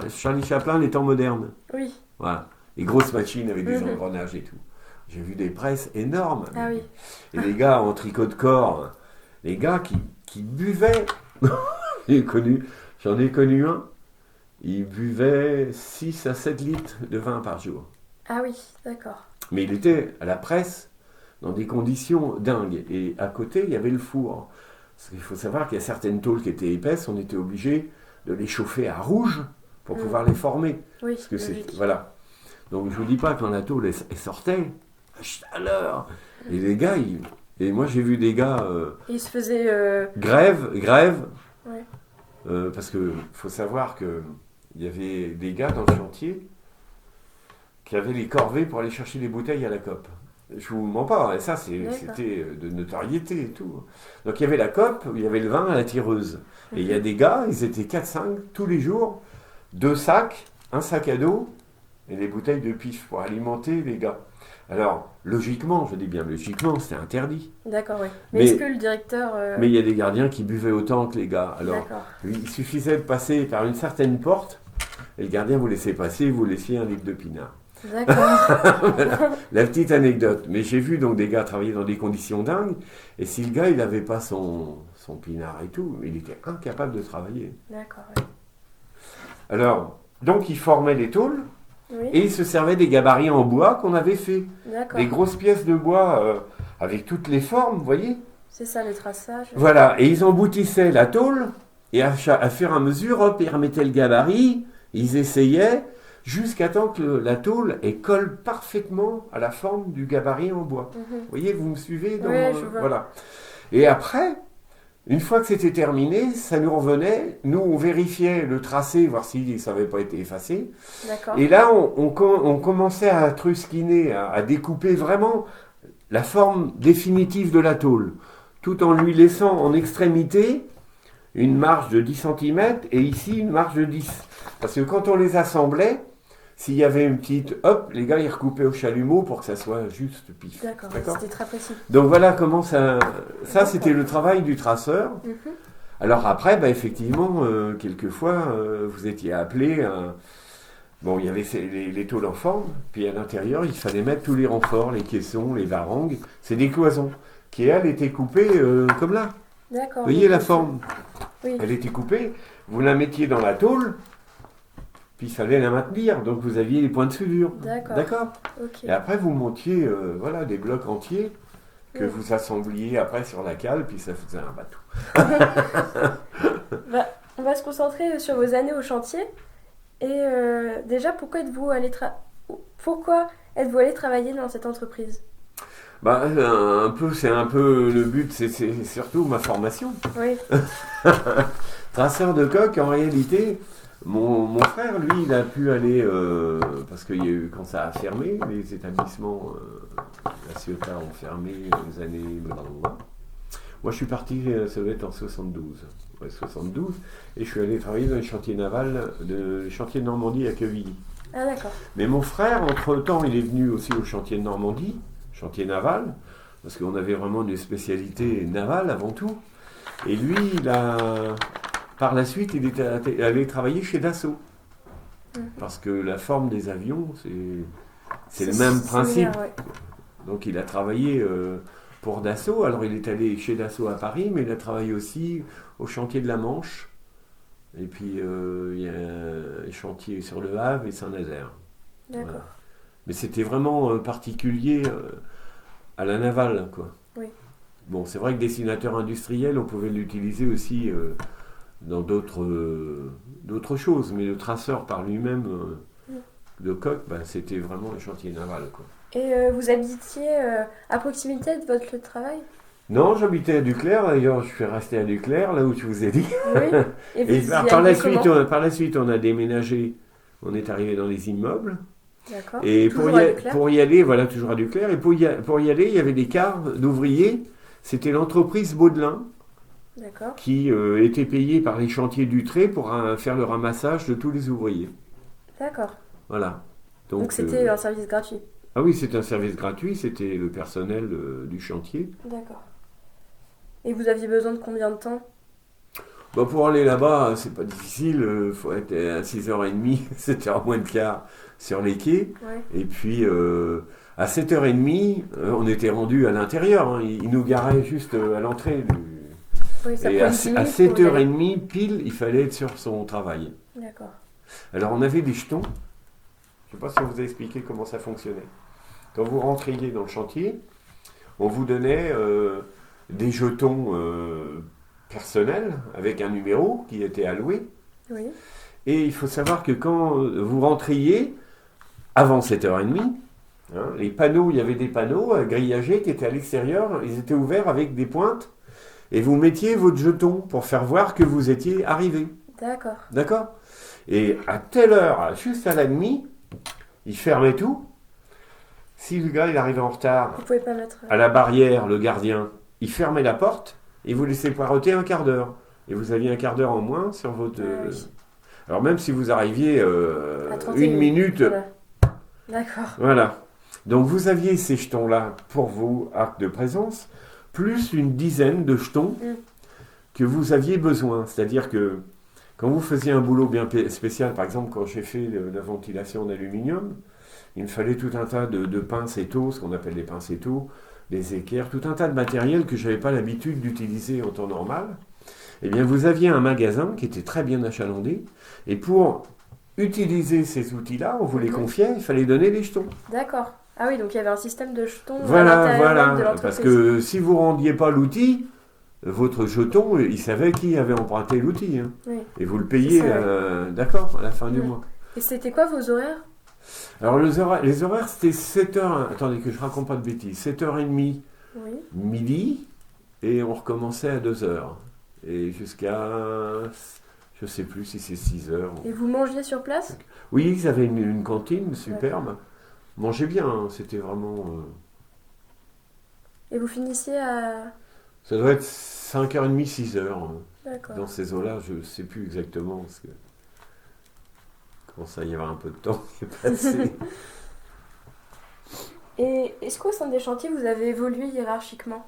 Charlie Chaplin, les temps modernes? Oui. Voilà. Les grosses machines avec des Mhm. engrenages et tout. J'ai vu des presses énormes. Ah oui. Et les gars en tricot de corps, les gars qui buvaient. J'en ai connu un, il buvait 6 à 7 litres de vin par jour. Ah oui, d'accord. Mais il était à la presse dans des conditions dingues. Et à côté, il y avait le four. Parce qu'il faut savoir qu'il y a certaines tôles qui étaient épaisses, on était obligé de les chauffer à rouge pour pouvoir les former. Oui, Parce que logique. voilà. Donc je vous dis pas quand la tôle elle sortait, la chaleur. Et les gars, et moi j'ai vu des gars Et il se faisait... grève, Ouais. parce que faut savoir que il y avait des gars dans le chantier qui avaient les corvées pour aller chercher les bouteilles à la COP. Je vous mens pas, et ça D'accord. c'était de notoriété et tout. Donc il y avait la COP, où il y avait le vin à la tireuse. Et il y a des gars, ils étaient 4-5 tous les jours, 2 sacs, un sac à dos et des bouteilles de pif pour alimenter les gars. Alors, logiquement, je dis bien logiquement, c'était interdit. D'accord, oui. Mais Mais- est-ce que le directeur... Mais il y a des gardiens qui buvaient autant que les gars. Alors, D'accord. il suffisait de passer par une certaine porte, et le gardien vous laissait passer, vous laissiez un litre de pinard. D'accord. La petite anecdote. Mais j'ai vu donc des gars travailler dans des conditions dingues, et si le gars il n'avait pas son pinard et tout, il était incapable de travailler. D'accord, oui. Alors, donc il formait les tôles, Oui, et il se servait des gabarits en bois qu'on avait fait. d'accord. Des grosses pièces de bois avec toutes les formes, vous voyez? C'est ça le traçage. Voilà, et ils emboutissaient la tôle, et à fur et à mesure, hop, ils remettaient le gabarit, ils essayaient, jusqu'à temps que la tôle elle colle parfaitement à la forme du gabarit en bois. Mhm. Vous voyez, vous me suivez dans, Ouais, je vois. voilà. Et après, une fois que c'était terminé, ça nous revenait, nous on vérifiait le tracé, voir si ça n'avait pas été effacé, D'accord. et là on commençait à trusquiner, à découper vraiment la forme définitive de la tôle, tout en lui laissant en extrémité une marge de 10 cm et ici une marge de 10. Parce que quand on les assemblait, s'il y avait une petite, hop, les gars ils recoupaient au chalumeau pour que ça soit juste pif. D'accord, c'était très précis. Donc voilà comment ça c'était le travail du traceur. Alors après, bah, effectivement, quelquefois, vous étiez appelé à... Bon, il y avait les tôles en forme, puis à l'intérieur, il fallait mettre tous les renforts, les caissons, les varangues. C'est des cloisons qui, elles, étaient coupées comme là. D'accord. Vous voyez la forme? Oui. Elle était coupée, vous la mettiez dans la tôle, puis il fallait la maintenir, donc vous aviez les points de soudure. D'accord. Et après, vous montiez voilà, des blocs entiers que vous assembliez après sur la cale, puis ça faisait un bateau. On va se concentrer sur vos années au chantier. Et déjà, pourquoi êtes-vous allé travailler dans cette entreprise? Bah, c'est un peu le but, c'est surtout ma formation. Oui. Traceur de coque, en réalité, mon frère, lui, il a pu aller, parce qu'il y a eu, quand ça a fermé, les établissements, la Ciotat ont fermé les années... Moi, je suis parti, ça doit être en 72. Ouais, 72, et je suis allé travailler dans les chantiers navals, le chantier de Normandie à Quevilly. Ah d'accord. Mais mon frère, entre-temps, il est venu aussi au chantier de Normandie, chantier naval, parce qu'on avait vraiment une spécialité navale avant tout. Et lui, par la suite, il était allé travailler chez Dassault. Parce que la forme des avions, c'est le même principe. Ouais. Donc il a travaillé pour Dassault. Alors il est allé chez Dassault à Paris, mais il a travaillé aussi au chantier de la Manche. Et puis il y a un chantier sur le Havre et Saint-Nazaire. D'accord. Voilà. Mais c'était vraiment particulier à la navale, quoi. Oui. Bon, c'est vrai que dessinateur industriel, on pouvait l'utiliser aussi dans d'autres choses, mais le traceur par lui-même de coque, c'était vraiment le chantier naval, quoi. Et vous habitiez à proximité de votre lieu de travail? Non, j'habitais à Duclerc, d'ailleurs je suis resté à Duclerc, là où je vous ai dit. Oui. Et par la suite, on a déménagé, on est arrivé dans les immeubles. D'accord. Et pour y aller, voilà, toujours à Duclerc, et pour y aller, il y avait des cars d'ouvriers, c'était l'entreprise Baudelin. D'accord. Qui était payée par les chantiers du trait pour faire le ramassage de tous les ouvriers. D'accord. Voilà. Donc c'était un service gratuit? Ah oui, c'était un service gratuit, c'était le personnel du chantier. D'accord. Et vous aviez besoin de combien de temps? Pour aller là-bas, c'est pas difficile, il faut être à 6h30, 7h moins de quart sur les quais. Ouais. Et puis à 7h30, on était rendu à l'intérieur, hein. Ils nous garaient juste à l'entrée du... Oui, ça et à 7h30 pile, il fallait être sur son travail. D'accord. Alors on avait des jetons. Je ne sais pas si on vous a expliqué comment ça fonctionnait. Quand vous rentriez dans le chantier, on vous donnait des jetons personnels avec un numéro qui était alloué. Oui. Et il faut savoir que quand vous rentriez, avant 7h30, les panneaux, il y avait des panneaux grillagés qui étaient à l'extérieur, ils étaient ouverts avec des pointes. Et vous mettiez votre jeton pour faire voir que vous étiez arrivé. D'accord. D'accord? Et à telle heure, juste à la nuit, il fermait tout. Si le gars il arrivait en retard, vous pouvez pas mettre... à la barrière, le gardien, il fermait la porte et vous laissait poireauter un quart d'heure. Et vous aviez un quart d'heure en moins sur votre... oui. Alors même si vous arriviez une minute... Voilà. D'accord. Voilà. Donc vous aviez ces jetons-là pour vos actes de présence, plus une dizaine de jetons que vous aviez besoin. C'est-à-dire que quand vous faisiez un boulot bien spécial, par exemple quand j'ai fait la ventilation en aluminium, il me fallait tout un tas de pinces étaux, ce qu'on appelle les pinces étaux, des équerres, tout un tas de matériel que je n'avais pas l'habitude d'utiliser en temps normal. Eh bien vous aviez un magasin qui était très bien achalandé, et pour utiliser ces outils-là, on vous les confiait, il fallait donner les jetons. D'accord. Ah oui, donc il y avait un système de jetons voilà, à l'intérieur de l'entreprise. Parce que si vous ne rendiez pas l'outil, votre jeton, il savait qui avait emprunté l'outil. Hein. Oui. Et vous le payez, d'accord, à la fin du mois. Et c'était quoi vos horaires? Alors les horaires, c'était 7h, attendez que je ne raconte pas de bêtises, 7h30, midi, et on recommençait à 2h. Et jusqu'à, je ne sais plus si c'est 6h. Et vous mangiez sur place? Oui, ils avaient une cantine superbe. Mangez bien, hein, c'était vraiment... Et vous finissiez à... Ça doit être 5h30, 6h. D'accord. Dans ces eaux-là, je ne sais plus exactement, parce que commence à y avoir un peu de temps qui est passé. Et est-ce qu'au sein des chantiers, vous avez évolué hiérarchiquement?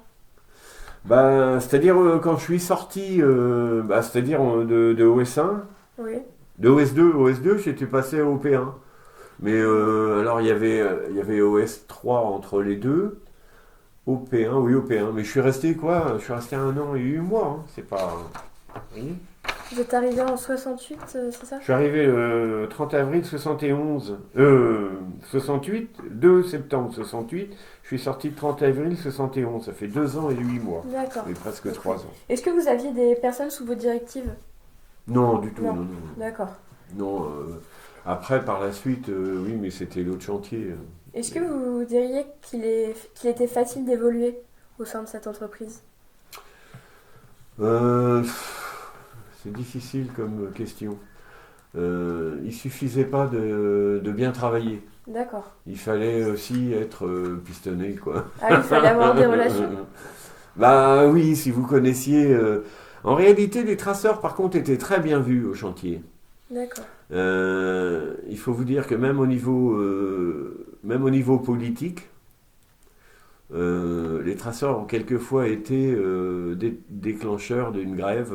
Ben, c'est-à-dire quand je suis sorti, c'est-à-dire de OS1, Oui. de OS2, j'étais passé à OP1. Mais alors il y avait OS3 entre les deux. OP1, oui OP1. Mais je suis resté quoi? Je suis resté 1 an et 8 mois. Hein. C'est pas. Vous voyez. Vous êtes arrivé en 68, c'est ça? Je suis arrivé le 30 avril 71. 68, 2 septembre 68. Je suis sorti le 30 avril 71. Ça fait 2 ans et 8 mois. D'accord. Et presque Ok. 3 ans. Est-ce que vous aviez des personnes sous vos directives? Non, du tout. Non. Non, non. D'accord. Non, après, par la suite, oui, mais c'était l'autre chantier. Est-ce que vous diriez qu'il était facile d'évoluer au sein de cette entreprise? Euh, c'est difficile comme question. Il suffisait pas de bien travailler. D'accord. Il fallait aussi être pistonné, quoi. Ah, il fallait avoir des relations. Bah oui, si vous connaissiez. En réalité, les traceurs, par contre, étaient très bien vus au chantier. D'accord. Il faut vous dire que même au niveau politique, les traceurs ont quelquefois été déclencheurs d'une grève,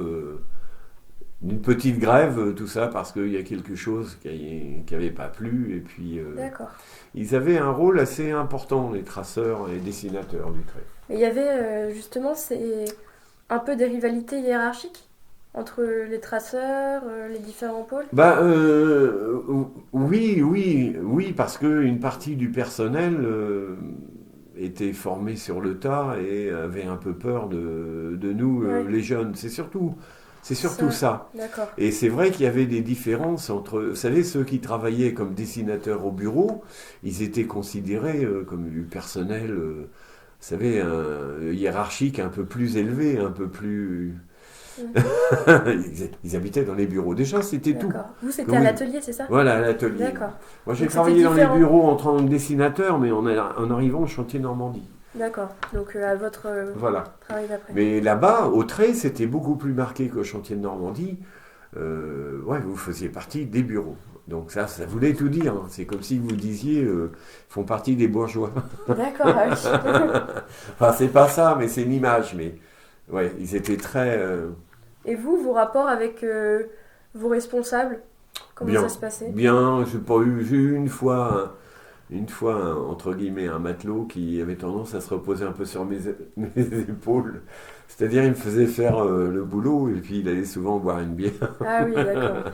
d'une petite grève, tout ça, parce qu'il y a quelque chose qui n'avait pas plu. Et puis, D'accord. ils avaient un rôle assez important, les traceurs et dessinateurs du trait. Et il y avait justement un peu des rivalités hiérarchiques entre les traceurs, les différents pôles? Bah, oui, parce qu'une partie du personnel était formée sur le tas et avait un peu peur de nous, Ouais. les jeunes. C'est surtout ça. D'accord. Et c'est vrai qu'il y avait des différences entre, vous savez, ceux qui travaillaient comme dessinateurs au bureau, ils étaient considérés comme du personnel, vous savez, hiérarchique un peu plus élevé, un peu plus... Mhm. Ils habitaient dans les bureaux. Déjà, c'était tout. D'accord. Vous, c'était à Oui. l'atelier, c'est ça? Voilà, à l'atelier. D'accord. Moi, j'ai Donc, travaillé c'était dans les différent. bureaux en tant que dessinateur, mais en arrivant au chantier Normandie. D'accord. Donc, à votre Voilà. travail d'après. Mais là-bas, au trait, c'était beaucoup plus marqué qu'au chantier de Normandie. Ouais, vous faisiez partie des bureaux. Donc ça voulait tout dire. Hein. C'est comme si vous disiez, font partie des bourgeois. D'accord, ah oui. Enfin, c'est pas ça, mais c'est une image. Mais ouais, ils étaient très Et vous, vos rapports avec vos responsables, comment bien. ça se passait? Bien, j'ai eu une fois, entre guillemets, un matelot qui avait tendance à se reposer un peu sur mes épaules. C'est-à-dire, il me faisait faire le boulot et puis il allait souvent boire une bière. Ah oui, d'accord.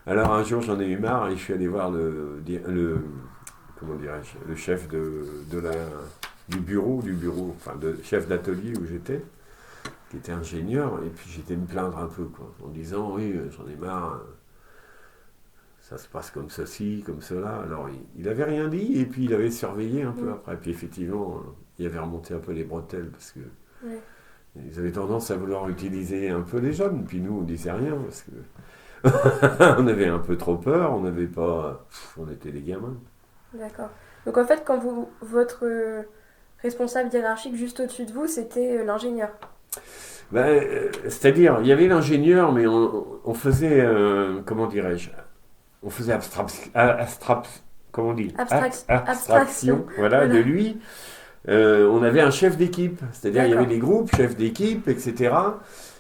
Alors un jour, j'en ai eu marre et je suis allé voir comment dirais-je, le chef du bureau, enfin, le chef d'atelier où j'étais, qui était ingénieur, et puis j'étais me plaindre un peu, quoi, en disant, oui, j'en ai marre. Ça se passe comme ceci, comme cela. Alors, il avait rien dit, et puis il avait surveillé un peu après. Puis effectivement, il avait remonté un peu les bretelles, parce que Ouais. ils avaient tendance à vouloir utiliser un peu les jeunes. Puis nous, on disait rien, parce que on avait un peu trop peur, on n'avait pas... on était des gamins. D'accord. Donc en fait, votre responsable hiérarchique juste au-dessus de vous, c'était l'ingénieur. Ben, c'est-à-dire, il y avait l'ingénieur, mais on faisait, comment dirais-je, on faisait comment on dit abstraction, voilà, de lui. On avait un chef d'équipe, c'est-à-dire il y avait des groupes, chef d'équipe, etc.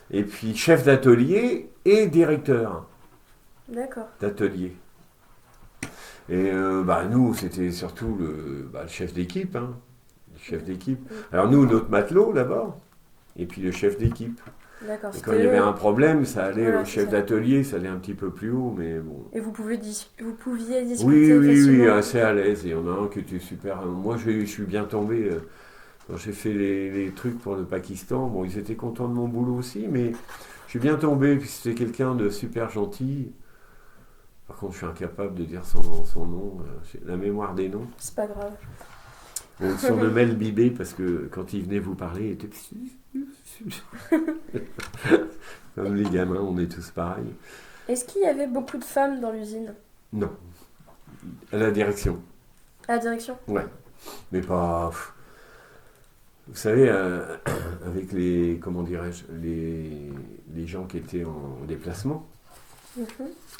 Et puis chef d'atelier et directeur D'accord. d'atelier. Et nous, c'était surtout le chef d'équipe. Hein, le chef d'équipe. Alors nous, notre matelot d'abord, et puis le chef d'équipe. D'accord. Et quand il y avait un problème, ça allait Voilà, au chef d'atelier, ça allait un petit peu plus haut, mais bon. Et vous pouviez discuter Oui, facilement. assez à l'aise. Et il y en a un qui était super. Moi, je suis bien tombé quand j'ai fait les trucs pour le Pakistan. Bon, ils étaient contents de mon boulot aussi, mais je suis bien tombé, puis c'était quelqu'un de super gentil. Par contre, je suis incapable de dire son nom. J'ai la mémoire des noms. C'est pas grave. On le surnommait le bibé parce que quand il venait vous parler, il était... Comme les gamins, on est tous pareils. Est-ce qu'il y avait beaucoup de femmes dans l'usine? Non. À la direction. À la direction? Ouais. Mais pas... Vous savez, avec les, comment dirais-je, les gens qui étaient en déplacement. Mhm.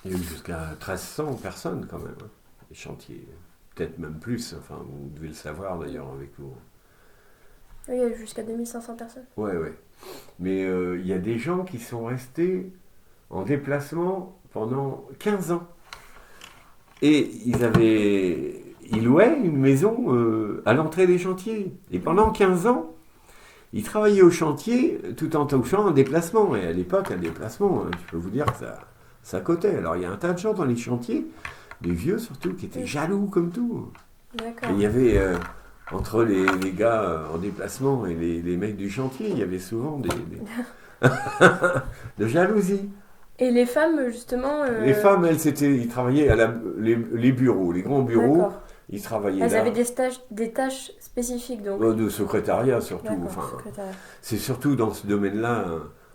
Il y a eu jusqu'à 1300 personnes quand même, hein, les chantiers. Peut-être même plus, enfin vous devez le savoir d'ailleurs avec vos... Oui, il y a eu jusqu'à 2500 personnes. Ouais, ouais. Mais il y a des gens qui sont restés en déplacement pendant 15 ans. Et ils louaient une maison à l'entrée des chantiers. Et pendant 15 ans, ils travaillaient au chantier tout en touchant un déplacement. Et à l'époque, un déplacement, je peux vous dire que ça cotait. Alors il y a un tas de gens dans les chantiers, des vieux surtout, qui étaient jaloux comme tout. D'accord. Et il y avait, entre les gars en déplacement et les mecs du chantier, il y avait souvent de jalousie. Et les femmes, justement... Les femmes, elles, ils travaillaient les bureaux, les grands bureaux. D'accord. Ils travaillaient Elles là. avaient des tâches spécifiques, donc. De secrétariat surtout. D'accord, Enfin, secrétariat. c'est surtout dans ce domaine-là,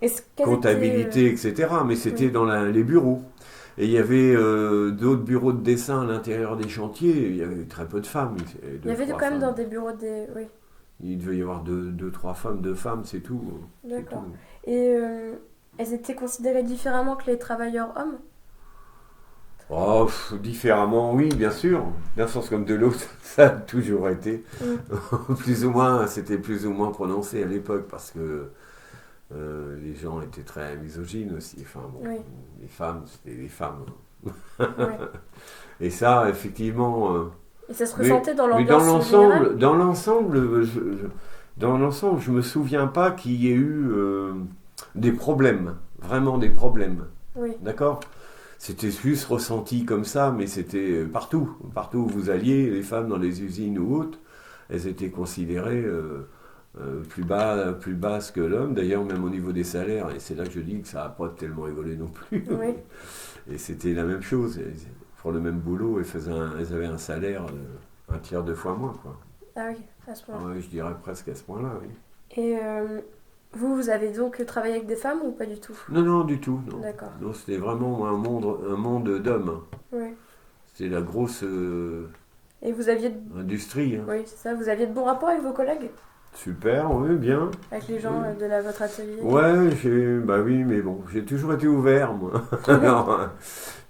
Quelles comptabilité, étaient, etc. Mais c'était oui. dans les bureaux. Et il y avait d'autres bureaux de dessin à l'intérieur des chantiers. Il y avait très peu de femmes. Il y avait quand même dans des bureaux des... Oui, Il devait y avoir deux, trois femmes, c'est tout. C'est d'accord. tout. Et elles étaient considérées différemment que les travailleurs hommes? Oh, différemment, oui, bien sûr. D'un sens comme de l'autre, ça a toujours été. Plus ou moins, c'était plus ou moins prononcé à l'époque parce que les gens étaient très misogynes aussi. Enfin, bon, Oui. les femmes, c'était les femmes. Ouais. Et ça, effectivement. Et ça se ressentait dans mais l'ambiance générale? dans l'ensemble, je me souviens pas qu'il y ait eu des problèmes, vraiment des problèmes. Oui, D'accord? C'était juste ressenti comme ça, mais c'était partout. Partout où vous alliez, les femmes dans les usines ou autres, elles étaient considérées plus basses que l'homme. D'ailleurs, même au niveau des salaires, et c'est là que je dis que ça n'a pas tellement évolué non plus. oui. Et c'était la même chose. Pour le même boulot, elles avaient un salaire un tiers, 2 fois moins, quoi. Ah oui, à ce point-là. Ouais, je dirais presque à ce point-là, oui. Et vous avez donc travaillé avec des femmes ou pas du tout? Non, du tout. Non. D'accord. Non, c'était vraiment un monde d'hommes. Oui. C'était la grosse Et vous aviez... industrie. Hein. Oui, c'est ça. Vous aviez de bons rapports avec vos collègues? Super, oui, bien. Avec les gens de votre atelier? Ouais, bah oui, mais bon, j'ai toujours été ouvert, moi. Alors,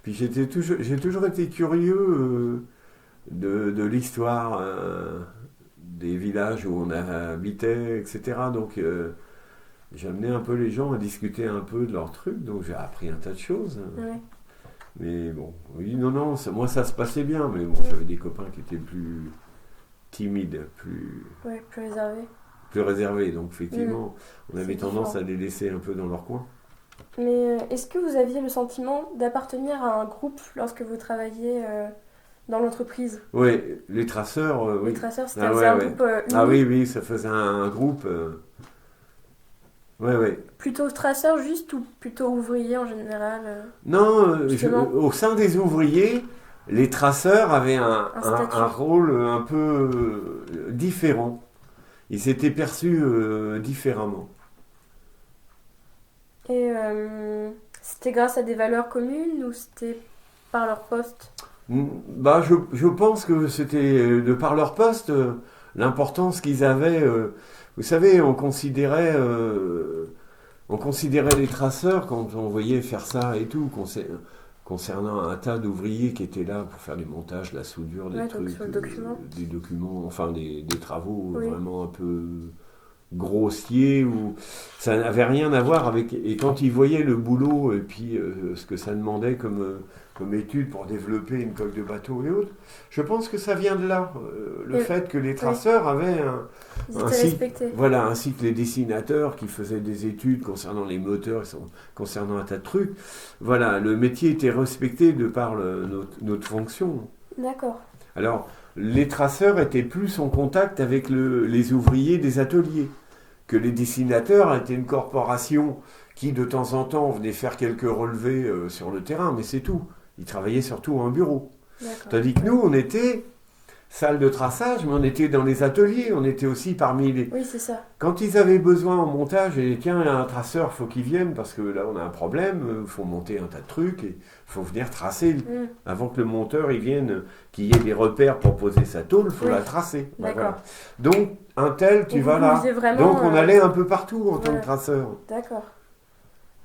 puis j'ai toujours été curieux de l'histoire des villages où on habitait, etc. Donc, j'amenais un peu les gens à discuter un peu de leurs trucs, donc j'ai appris un tas de choses. Oui. Mais bon, oui, non, moi ça se passait bien, mais bon, j'avais des copains qui étaient plus timides, Ouais, plus réservé. plus réservés, donc effectivement, on avait C'est tendance différent. à les laisser un peu dans leur coin. Mais est-ce que vous aviez le sentiment d'appartenir à un groupe lorsque vous travailliez dans l'entreprise? Oui, les traceurs, Les oui. traceurs, c'était Ah un ouais. groupe Ah uni? oui, ça faisait un groupe. Ouais. Plutôt traceurs juste ou plutôt ouvriers en général? Non, Justement. au sein des ouvriers, les traceurs avaient statut. un rôle un peu différent. Ils étaient perçus différemment. Et c'était grâce à des valeurs communes ou c'était par leur poste? Bah, je pense que c'était de par leur poste, l'importance qu'ils avaient. Vous savez, on considérait les traceurs quand on voyait faire ça et tout, concernant un tas d'ouvriers qui étaient là pour faire du montage, la soudure, des Ouais, donc trucs, sur le document. des documents, enfin des travaux Oui. vraiment un peu grossiers où ça n'avait rien à voir avec. Et quand ils voyaient le boulot et puis ce que ça demandait comme étude pour développer une coque de bateau et autres, je pense que ça vient de là, le Et- fait que les traceurs avaient Ils un étaient cycle. respectés. Voilà, ainsi que les dessinateurs qui faisaient des études concernant les moteurs, concernant un tas de trucs. Voilà, le métier était respecté de par notre fonction. D'accord. Alors, les traceurs étaient plus en contact avec les ouvriers des ateliers, que les dessinateurs étaient une corporation qui, de temps en temps, venait faire quelques relevés sur le terrain, mais c'est tout. Ils travaillaient surtout en bureau. D'accord. Tandis que nous, on était salle de traçage, mais on était dans les ateliers, on était aussi parmi les... Oui, c'est ça. Quand ils avaient besoin en montage, et tiens, il y a un traceur, faut qu'il vienne, parce que là, on a un problème, il faut monter un tas de trucs, et il faut venir tracer. Avant que le monteur, il vienne, qu'il y ait des repères pour poser sa tôle, il faut la tracer. D'accord. Voilà. Donc, un tel, tu vas là. Vraiment, donc, on allait un peu partout en tant que traceur. D'accord.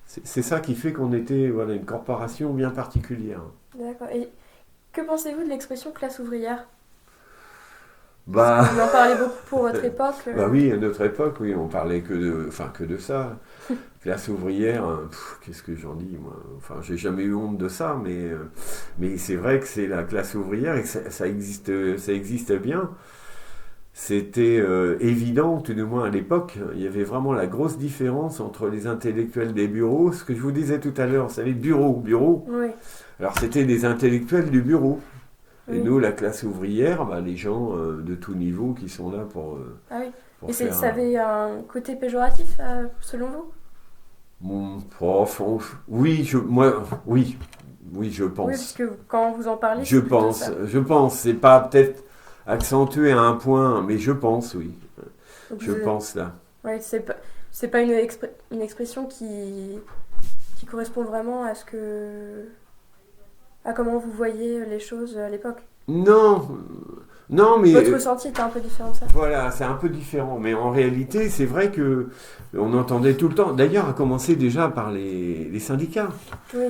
C'est ça qui fait qu'on était une corporation bien particulière. D'accord. Et que pensez-vous de l'expression classe ouvrière ? Vous en parlez beaucoup pour votre époque. Oui, à notre époque, oui, on parlait que de ça. Classe ouvrière, qu'est-ce que j'en dis, moi ? Enfin, j'ai jamais eu honte de ça, mais c'est vrai que c'est la classe ouvrière et que ça existe bien. C'était évident, tout du moins à l'époque, il y avait vraiment la grosse différence entre les intellectuels des bureaux, ce que je vous disais tout à l'heure, vous savez, bureau. Oui. Alors c'était des intellectuels du bureau. Et Oui. nous, la classe ouvrière, les gens de tout niveau qui sont là pour... Ah oui. pour Et faire ça avait un côté péjoratif, selon vous ? Mon prof, oui, je pense. Oui, parce que quand vous en parlez, Je pense, c'est pas peut-être accentué à un point, mais je pense, oui. Donc pense là. Oui, c'est pas une expression qui correspond vraiment à comment vous voyez les choses à l'époque. Non, mais... Votre ressenti était un peu différent de ça. Voilà, c'est un peu différent. Mais en réalité, c'est vrai que on entendait tout le temps. D'ailleurs, à commencer déjà par les syndicats. Oui.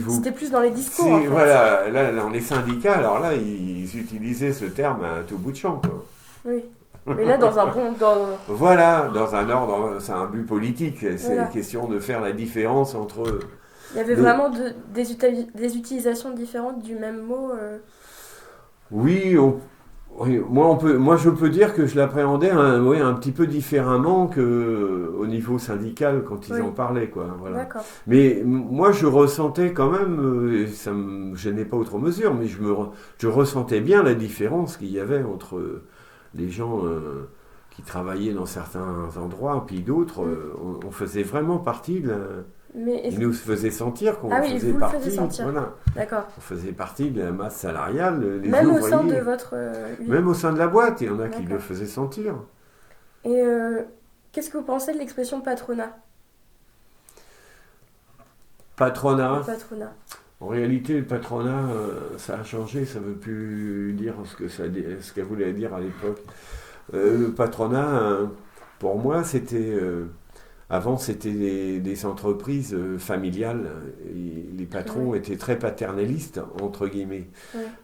C'était plus dans les discours, en fait. Voilà, là, dans les syndicats, alors là, ils utilisaient ce terme à tout bout de champ, quoi. Oui. Mais là, dans un bon... Voilà, dans un ordre, c'est un but politique. C'est une question de faire la différence entre... Il y avait vraiment des utilisations différentes du même mot. Oui, moi je peux dire que je l'appréhendais un petit peu différemment qu'au niveau syndical quand ils en parlaient, quoi. Voilà. D'accord. Mais moi je ressentais quand même, ça me gênait pas outre mesure, mais je ressentais bien la différence qu'il y avait entre les gens qui travaillaient dans certains endroits, puis d'autres. On faisait vraiment partie de la... Ils nous faisaient sentir qu'on faisait partie. Voilà. D'accord. On faisait partie de la masse salariale. Même au sein de votre... Même au sein de la boîte, il y en a qui le faisaient sentir. Et qu'est-ce que vous pensez de l'expression patronat ? Patronat. Le patronat. En réalité, le patronat, ça a changé. Ça ne veut plus dire ce qu'elle voulait dire à l'époque. Le patronat, pour moi, c'était... Avant, c'était des entreprises familiales. Et les patrons étaient très paternalistes, entre guillemets.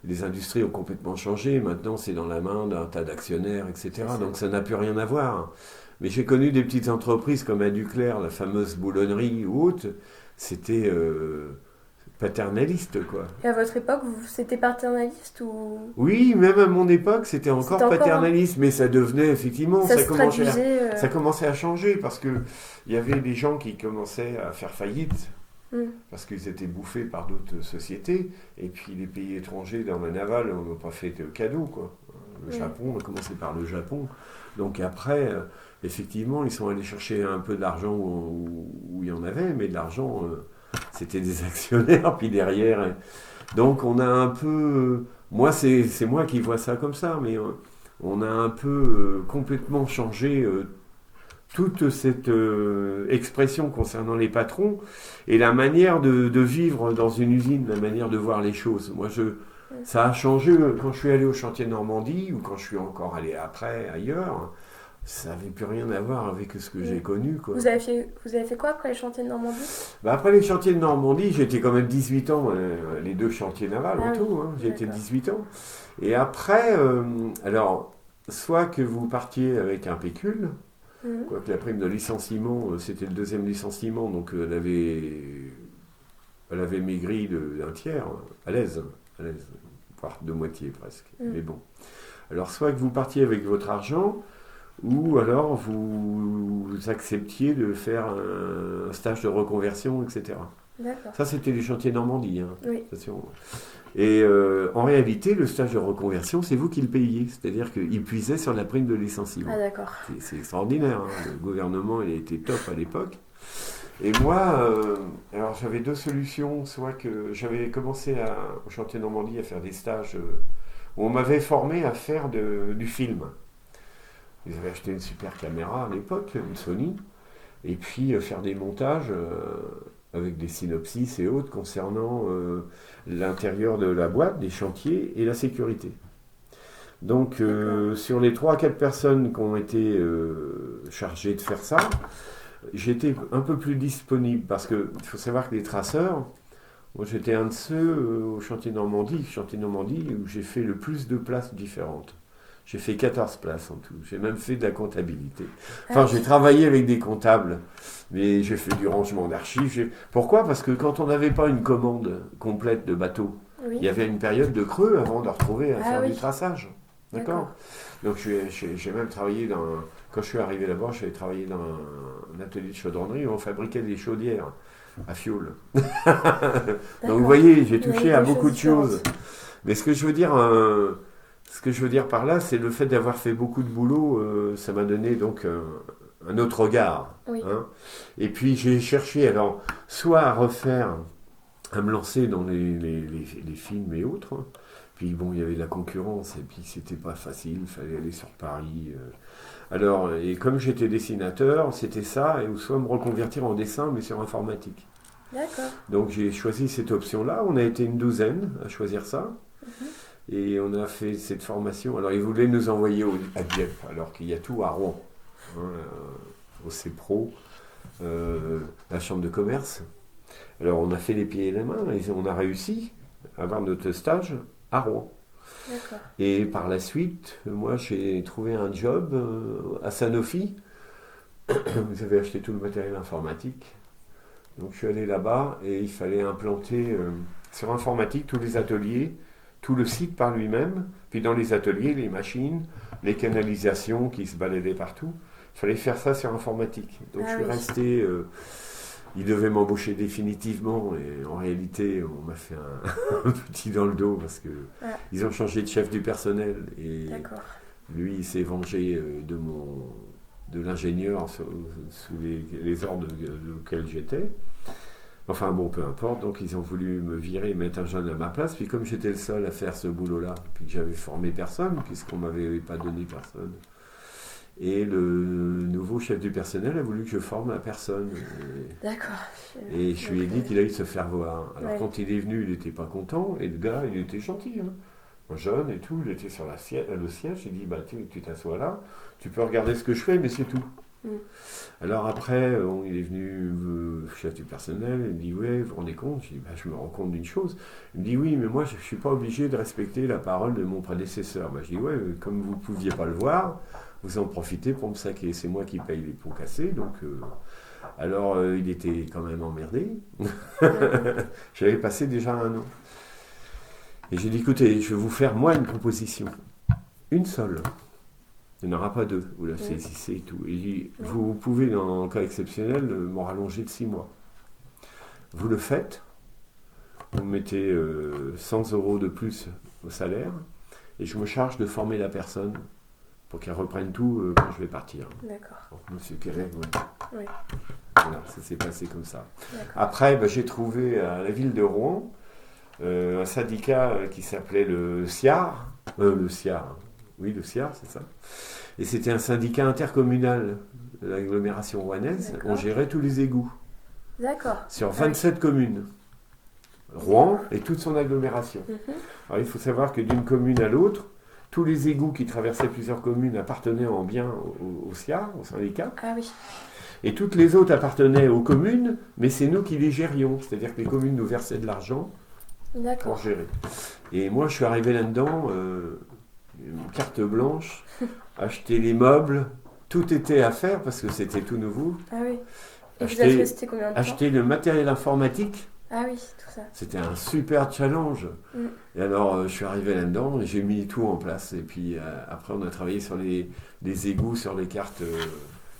Les industries ont complètement changé. Maintenant, c'est dans la main d'un tas d'actionnaires, etc. Donc, ça n'a plus rien à voir. Mais j'ai connu des petites entreprises comme à Duclerc, la fameuse boulonnerie ou autre. C'était paternaliste, quoi. Et à votre époque, c'était paternaliste ou... Oui, même à mon époque, c'était encore paternaliste, mais ça devenait effectivement... Ça commençait à changer, parce qu'il y avait des gens qui commençaient à faire faillite, parce qu'ils étaient bouffés par d'autres sociétés, et puis les pays étrangers dans la navale, on n'a pas fait de cadeau, quoi. Le Japon, on a commencé par le Japon. Donc après, effectivement, ils sont allés chercher un peu d'argent où il y en avait, mais de l'argent... c'était des actionnaires, puis derrière... Donc on a un peu... moi, c'est moi qui vois ça comme ça, mais on a un peu complètement changé toute cette expression concernant les patrons et la manière de vivre dans une usine, la manière de voir les choses. Moi, ça a changé quand je suis allé au chantier de Normandie ou quand je suis encore allé après ailleurs. Ça n'avait plus rien à voir avec ce que j'ai connu, quoi. Vous avez fait quoi après les chantiers de Normandie ? Après les chantiers de Normandie, j'étais quand même 18 ans, les deux chantiers navals en tout, j'étais 18 ans. Et après, alors, soit que vous partiez avec un pécule, quoique la prime de licenciement, c'était le deuxième licenciement, donc elle avait maigri d'un tiers, à l'aise, voire de moitié presque, mais bon. Alors, soit que vous partiez avec votre argent, ou alors vous acceptiez de faire un stage de reconversion, etc. D'accord. Ça, c'était les chantiers Normandie. Oui. Et en réalité, le stage de reconversion, c'est vous qui le payiez. C'est-à-dire qu'il puisait sur la prime de licenciement. Ah, d'accord. C'est extraordinaire. Le gouvernement, il était top à l'époque. Et moi, alors j'avais deux solutions. Soit que j'avais commencé au chantier Normandie à faire des stages où on m'avait formé à faire du film. Ils avaient acheté une super caméra à l'époque, une Sony, et puis faire des montages avec des synopsis et autres concernant l'intérieur de la boîte, des chantiers et la sécurité. Donc sur les 3 à 4 personnes qui ont été chargées de faire ça, j'étais un peu plus disponible parce qu'il faut savoir que les traceurs, moi j'étais un de ceux au chantier Normandie où j'ai fait le plus de places différentes. J'ai fait 14 places en tout. J'ai même fait de la comptabilité. Enfin, j'ai travaillé avec des comptables, mais j'ai fait du rangement d'archives. Pourquoi? Parce que quand on n'avait pas une commande complète de bateaux, il y avait une période de creux avant de retrouver à faire du traçage. D'accord. Donc j'ai même travaillé quand je suis arrivé là-bas, j'avais travaillé dans un atelier de chaudronnerie où on fabriquait des chaudières à fioul. Donc vous voyez, j'ai touché à beaucoup de choses. Mais ce que je veux dire par là, c'est le fait d'avoir fait beaucoup de boulot, ça m'a donné donc un autre regard. Oui. Hein. Et puis j'ai cherché alors soit à me lancer dans les films et autres. Puis bon, il y avait de la concurrence et puis c'était pas facile, il fallait aller sur Paris. Alors, et comme j'étais dessinateur, c'était ça, ou soit me reconvertir en dessin, mais sur informatique. D'accord. Donc j'ai choisi cette option-là. On a été une douzaine à choisir ça. Et on a fait cette formation. Alors ils voulaient nous envoyer à Dieppe, alors qu'il y a tout à Rouen, hein, au CEPRO, la chambre de commerce. Alors on a fait les pieds et les mains, et on a réussi à avoir notre stage à Rouen. D'accord. Et par la suite, moi j'ai trouvé un job à Sanofi. Vous avez acheté tout le matériel informatique. Donc je suis allé là-bas et il fallait implanter sur informatique tous les ateliers, tout le site par lui-même, puis dans les ateliers, les machines, les canalisations qui se baladaient partout. Il fallait faire ça sur informatique. Donc je suis resté... ils devaient m'embaucher définitivement et en réalité, on m'a fait un petit dans le dos parce que ils ont changé de chef du personnel et lui, il s'est vengé de l'ingénieur sous les ordres auxquels j'étais. Enfin bon, peu importe, donc ils ont voulu me virer et mettre un jeune à ma place, puis comme j'étais le seul à faire ce boulot-là, puis que j'avais formé personne, puisqu'on ne m'avait pas donné personne, et le nouveau chef du personnel a voulu que je forme la personne. D'accord. Et je lui ai dit qu'il allait se faire voir. Alors quand il est venu, il n'était pas content, et le gars, il était gentil, hein. Jeune et tout, il était sur le siège, j'ai dit, bah tu t'assois là, tu peux regarder ce que je fais, mais c'est tout. Alors après, il est venu, chef du personnel, il me dit, ouais, vous vous rendez compte? Je dis, bah, je me rends compte d'une chose. Il me dit, oui, mais moi, je ne suis pas obligé de respecter la parole de mon prédécesseur. Bah, je dis, ouais, comme vous ne pouviez pas le voir, vous en profitez pour me saquer. C'est moi qui paye les pots cassés, donc... Alors, il était quand même emmerdé. J'avais passé déjà 1 an. Et j'ai dit, écoutez, je vais vous faire, moi, une proposition. Une seule. Il n'y en aura pas 2, vous la saisissez et tout. Et il dit, vous pouvez, dans un cas exceptionnel, m'en rallonger de 6 mois. Vous le faites, vous mettez 100 € de plus au salaire, et je me charge de former la personne pour qu'elle reprenne tout quand je vais partir. D'accord. Donc, monsieur Quérec, Oui. Voilà, ça s'est passé comme ça. Après, j'ai trouvé à la ville de Rouen un syndicat qui s'appelait le SIAR. Le SIAR. Oui, le SIAR, c'est ça. Et c'était un syndicat intercommunal de l'agglomération rouennaise. On gérait tous les égouts. D'accord. Sur 27 communes. Rouen et toute son agglomération. Alors, il faut savoir que d'une commune à l'autre, tous les égouts qui traversaient plusieurs communes appartenaient en bien au SIAR, au syndicat. Ah oui. Et toutes les autres appartenaient aux communes, mais c'est nous qui les gérions. C'est-à-dire que les communes nous versaient de l'argent pour gérer. Et moi, je suis arrivé là-dedans, une carte blanche, acheter les meubles, tout était à faire parce que c'était tout nouveau. Ah oui. Et vous avez resté combien de temps? Acheter le matériel informatique. Ah oui, tout ça. C'était un super challenge. Et alors, je suis arrivé là-dedans et j'ai mis tout en place. Et puis après, on a travaillé sur les égouts, sur les cartes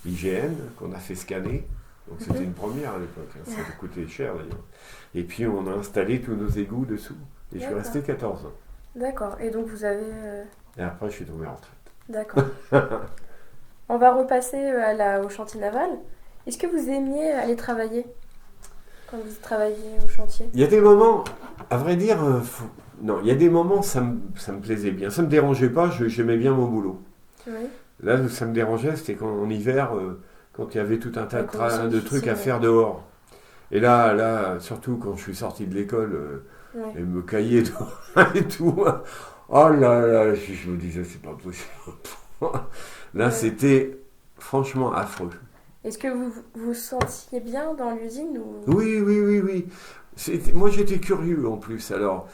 IGN qu'on a fait scanner. Donc c'était une première à l'époque. Ça coûtait cher d'ailleurs. Et puis on a installé tous nos égouts dessous. Et je suis resté 14 ans. D'accord. Et donc vous avez... Et après, je suis tombé en retraite. D'accord. On va repasser au chantier naval. Est-ce que vous aimiez aller travailler? quand vous travaillez au chantier? Il y a des moments, à vrai dire, non, il y a des moments, ça me plaisait bien. Ça me dérangeait pas, j'aimais bien mon boulot. Oui. Là où ça me dérangeait, c'était en hiver, quand il y avait tout un tas de trucs à faire dehors. Et là, surtout quand je suis sorti de l'école, et me cahier dehors et tout. Oh là là, je me disais, c'est pas possible. Là, c'était franchement affreux. Est-ce que vous vous sentiez bien dans l'usine ou... Oui. Moi, j'étais curieux en plus. Alors,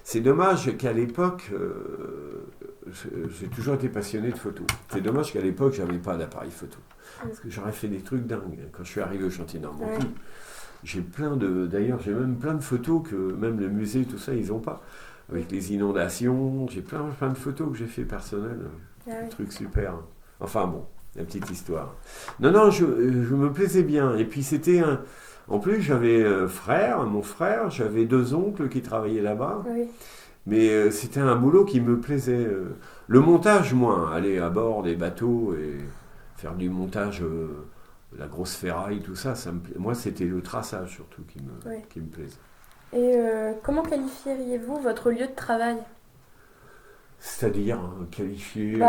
c'est dommage qu'à l'époque, j'ai toujours été passionné de photos. C'est dommage qu'à l'époque, j'avais pas d'appareil photo. Parce que j'aurais fait des trucs dingues. Quand je suis arrivé au chantier Normandie, d'ailleurs, j'ai même plein de photos que même le musée, tout ça, ils n'ont pas. Avec les inondations, j'ai plein de photos que j'ai fait personnelles. Des trucs super. Enfin bon, la petite histoire. Non, je me plaisais bien. Et puis c'était un... En plus, j'avais mon frère, j'avais 2 oncles qui travaillaient là-bas. Oui. Mais c'était un boulot qui me plaisait. Le montage, moins. Aller à bord des bateaux et faire du montage, la grosse ferraille, tout ça, moi, c'était le traçage surtout qui me plaisait. Et comment qualifieriez-vous votre lieu de travail? C'est-à-dire qualifier...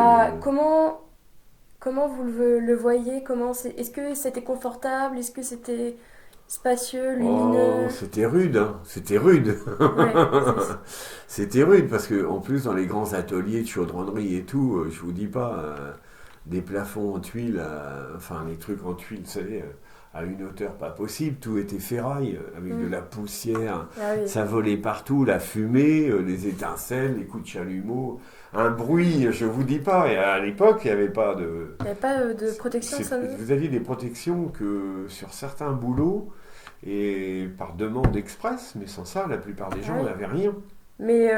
Comment vous le voyez? Est-ce que c'était confortable? Est-ce que c'était spacieux, lumineux? Oh, c'était rude, hein. C'était rude. Ouais, c'était rude parce que en plus dans les grands ateliers de chaudronnerie et tout, je vous dis pas, des plafonds en tuiles, enfin les trucs en tuiles, vous savez, à une hauteur pas possible, tout était ferraille, avec de la poussière, ça volait partout, la fumée, les étincelles, les coups de chalumeau, un bruit, je vous dis pas, et à l'époque il n'y avait pas de... Il n'y avait pas de protection sonore. Vous aviez des protections que sur certains boulots, et par demande express, mais sans ça, la plupart des gens n'avaient rien. Mais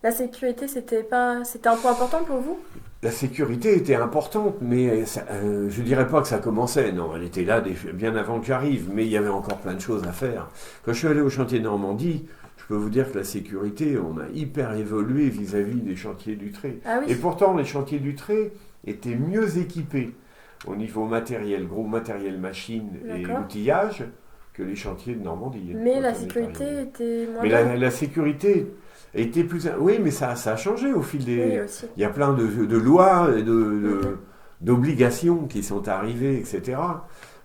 la sécurité, c'était un point important pour vous? La sécurité était importante, mais je dirais pas que ça commençait. Non, elle était là bien avant que j'arrive, mais il y avait encore plein de choses à faire. Quand je suis allé au chantier de Normandie, je peux vous dire que la sécurité, on a hyper évolué vis-à-vis des chantiers du trait. Et pourtant, les chantiers du trait étaient mieux équipés au niveau matériel, gros matériel machine et outillage, que les chantiers de Normandie. Mais la sécurité était moins... Mais la sécurité était plus... Oui, mais ça a changé au fil des... Oui, aussi. Il y a plein de lois et d'obligations qui sont arrivées, etc.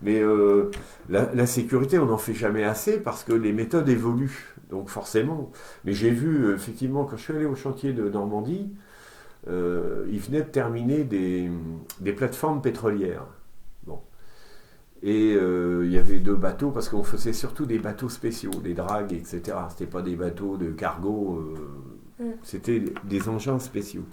Mais la sécurité, on n'en fait jamais assez parce que les méthodes évoluent. Donc forcément. Mais j'ai vu, effectivement, quand je suis allé au chantier de Normandie, ils venaient de terminer des plateformes pétrolières. Bon. Et il y avait 2 bateaux, parce qu'on faisait surtout des bateaux spéciaux, des dragues, etc. C'était pas des bateaux de cargo, c'était des engins spéciaux.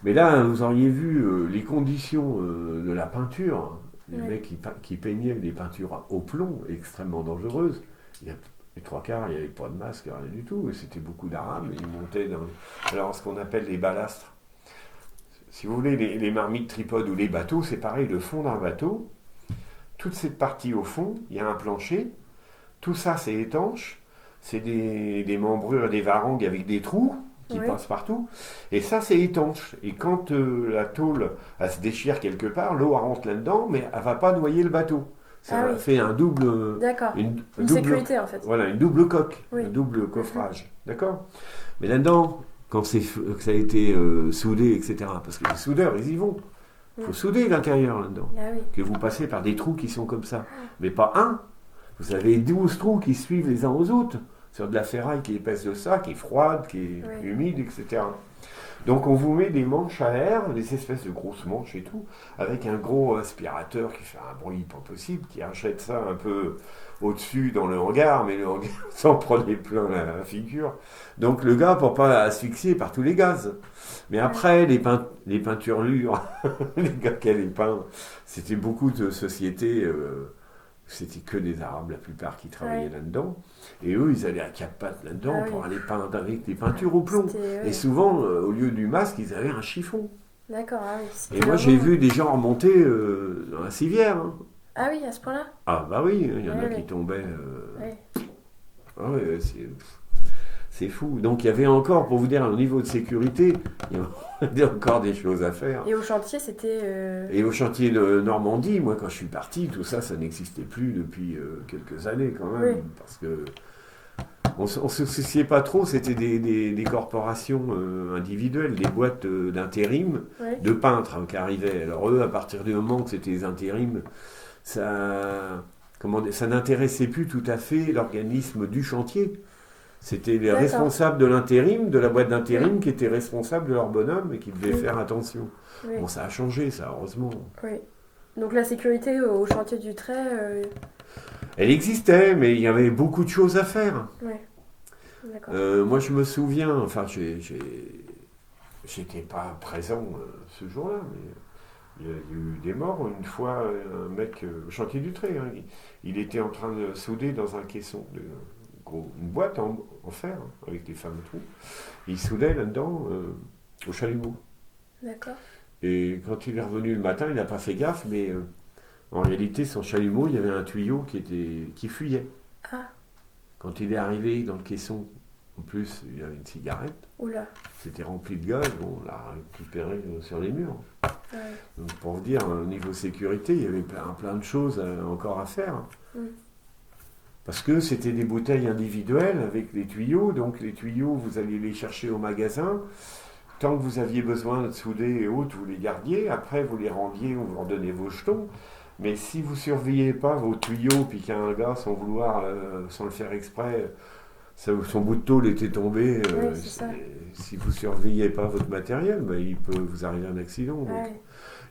Mais là, vous auriez vu les conditions de la peinture, les mecs qui peignaient des peintures au plomb, extrêmement dangereuses. Les 3 quarts, il n'y avait pas de masque, rien du tout, et c'était beaucoup d'Arabes, ils montaient dans ce qu'on appelle les balastres. Si vous voulez, les marmites tripodes ou les bateaux, c'est pareil, le fond d'un bateau, toute cette partie au fond, il y a un plancher, tout ça c'est étanche, c'est des membrures et des varangues avec des trous qui passent partout, et ça c'est étanche, et quand la tôle elle se déchire quelque part, l'eau rentre là-dedans, mais elle ne va pas noyer le bateau. Ça fait un double... D'accord, une sécurité en fait. Voilà, une double coque, un double coffrage, d'accord. Mais là-dedans, quand ça a été soudé, etc., parce que les soudeurs, ils y vont. Il faut souder l'intérieur là-dedans. Que vous passez par des trous qui sont comme ça. Mais pas un. Vous avez 12 trous qui suivent les uns aux autres. Sur de la ferraille qui est épaisse de ça, qui est froide, qui est humide, etc. Donc on vous met des manches à air, des espèces de grosses manches et tout, avec un gros aspirateur qui fait un bruit pas possible, qui achète ça un peu au-dessus dans le hangar, mais le hangar s'en prenait plein la figure. Donc le gars, pour pas asphyxier par tous les gaz. Mais après, les peinturlures, les gars qui allaient peindre, c'était beaucoup de sociétés, c'était que des Arabes la plupart qui travaillaient là-dedans. Et eux, ils allaient à quatre pattes là-dedans pour aller peindre avec des peintures au plomb. Et souvent, au lieu du masque, ils avaient un chiffon. D'accord, Et moi, j'ai vu des gens remonter dans la civière. Hein. Ah oui, à ce point-là? Ah bah oui, il y en a qui tombaient. C'est fou. Donc il y avait encore, pour vous dire, au niveau de sécurité, il y avait encore des choses à faire. Et au chantier, c'était... Et au chantier de Normandie, moi quand je suis parti, tout ça, ça n'existait plus depuis quelques années quand même. Oui. Parce que on se souciait pas trop, c'était des corporations individuelles, des boîtes d'intérim, Ouais. de peintres qui arrivaient. Alors eux, à partir du moment que c'était des intérims, ça n'intéressait plus tout à fait l'organisme du chantier. C'était les D'accord. responsables de l'intérim, de la boîte d'intérim, qui étaient responsables de leur bonhomme et qui devaient Oui. faire attention. Oui. Bon, ça a changé, ça, heureusement. Oui. Donc la sécurité au chantier du trait, Elle existait, mais il y avait beaucoup de choses à faire. ouais. D'accord. Moi, je me souviens, enfin, j'étais pas présent ce jour-là, mais il y a eu des morts. Une fois, un mec au chantier du trait, hein, il était en train de souder dans un caisson, une boîte en fer, hein, avec des femmes et tout. Il soudait là-dedans au chalumeau. D'accord. Et quand il est revenu le matin, il n'a pas fait gaffe, mais en réalité, son chalumeau, il y avait un tuyau qui fuyait. Ah, Quand il est arrivé dans le caisson, en plus, il y avait une cigarette. oula. C'était rempli de gaz, bon, on l'a récupéré sur les murs. Ouais. Donc pour vous dire, au niveau sécurité, il y avait plein de choses encore à faire. Mm. Parce que c'était des bouteilles individuelles avec les tuyaux, donc les tuyaux, vous alliez les chercher au magasin. Tant que vous aviez besoin de souder et autres, vous les gardiez. Après, vous les rendiez, on vous leur donnait vos jetons. Mais si vous ne surveillez pas vos tuyaux, puis qu'un gars, sans vouloir, sans le faire exprès, son bout de tôle était tombé, Ouais, c'est ça. si vous ne surveillez pas votre matériel, ben, il peut vous arriver un accident. Donc, Ouais.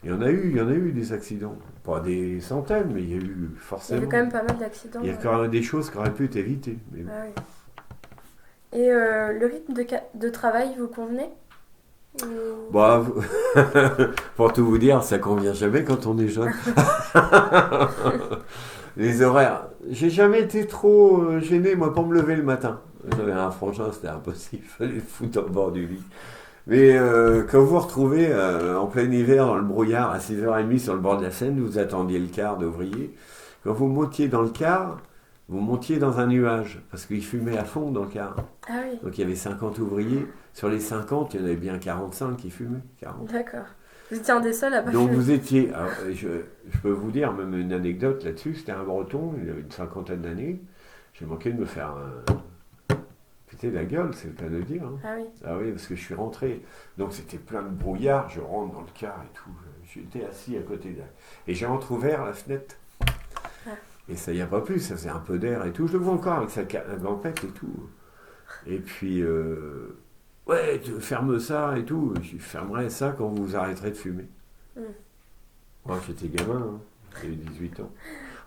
il y en a eu des accidents. Pas des centaines, mais il y a eu Il y forcément. avait quand même pas mal d'accidents. Il y a quand même des choses qui auraient pu être évitées. Mais bon. Ah oui. Et le rythme de travail vous convenait? Ou- Bah, pour tout vous dire, ça convient jamais quand on est jeune. Les horaires. J'ai jamais été trop gêné, moi, pour me lever le matin. J'avais un frangin, c'était impossible, il fallait le foutre au bord du lit. Mais quand vous vous retrouvez en plein hiver dans le brouillard à 6h30 sur le bord de la Seine, vous attendiez le quart d'ouvrier. Quand vous montiez dans le car, vous montiez dans un nuage, parce qu'il fumait à fond dans le car. Ah oui, Donc il y avait 50 ouvriers. Sur les 50, il y en avait bien 45 qui fumaient. 40. d'accord. Vous étiez un des seuls à pas Donc fumer. vous étiez... alors, je peux vous dire même une anecdote là-dessus. C'était un Breton, il avait une cinquantaine d'années. J'ai manqué de me faire péter la gueule, c'est le cas de le dire. Hein. Ah oui, Ah oui, parce que je suis rentré. Donc c'était plein de brouillard, je rentre dans le car et tout. J'étais assis à côté d'elle. Et j'ai entrouvert la fenêtre. Ah. Et ça y a pas plus, ça faisait un peu d'air et tout. Je le vois encore avec sa gampette et tout. Et puis, ouais, ferme ça et tout. Je fermerai ça quand vous arrêterez de fumer. Mm. Moi, j'étais gamin, hein. J'avais 18 ans.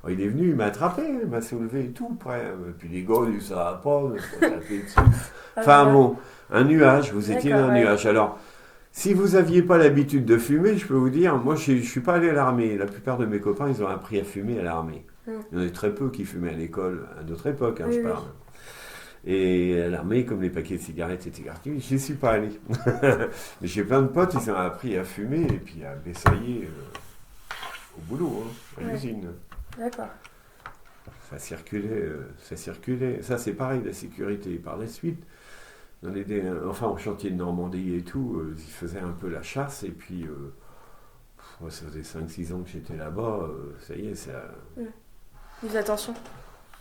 Alors, il est venu, il m'a attrapé, il m'a soulevé et tout. Après, puis les gars, ils ça va pas, mais je me tapais dessus. Ah, Enfin ouais. bon, un nuage, vous étiez dans D'accord, un ouais. nuage. Alors, si vous n'aviez pas l'habitude de fumer, je peux vous dire, moi je ne suis pas allé à l'armée. La plupart de mes copains, ils ont appris à fumer à l'armée. Mm. Il y en avait très peu qui fumaient à l'école, à notre époque, hein, Oui, je oui. parle. Et à l'armée, comme les paquets de cigarettes étaient gratuits, je n'y suis pas allé. Mais j'ai plein de potes, ils ont appris à fumer et puis à baissailler au boulot, hein, à Ouais. l'usine. D'accord. Ça circulait, ça circulait. Ça, c'est pareil, la sécurité. Par la suite, enfin, au chantier de Normandie et tout, ils faisaient un peu la chasse. Et puis, moi, ça faisait 5-6 ans que j'étais là-bas. Ça y est, ça... Faites attention.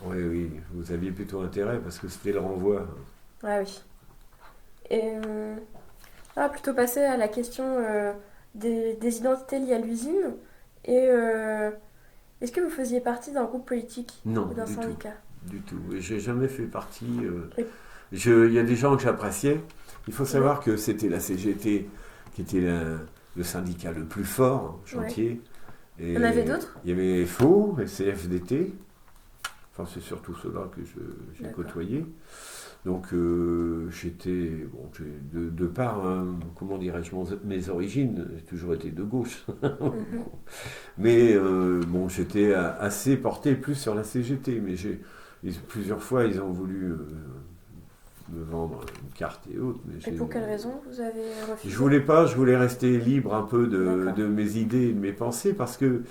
Oui, oui, vous aviez plutôt intérêt parce que c'était le renvoi. Ah oui. Et plutôt passer à la question des identités liées à l'usine. Et est-ce que vous faisiez partie d'un groupe politique Non, ou d'un du tout. syndicat? Du tout. Et j'ai jamais fait partie. Oui. Il y a des gens que j'appréciais. Il faut savoir que c'était la CGT qui était le syndicat le plus fort, chantier. Et Il y en avait d'autres? Il y avait FO, et CFDT. Enfin, c'est surtout ceux-là que j'ai D'accord. côtoyé. Donc, j'étais, bon, de par, comment dirais-je, mes origines, j'ai toujours été de gauche. Mhm. Mais bon, j'étais assez porté plus sur la CGT. Mais plusieurs fois, ils ont voulu me vendre une carte et autres. Mais Et pour quelle raison vous avez refusé? je voulais pas, je voulais rester libre un peu D'accord. de mes idées et de mes pensées parce que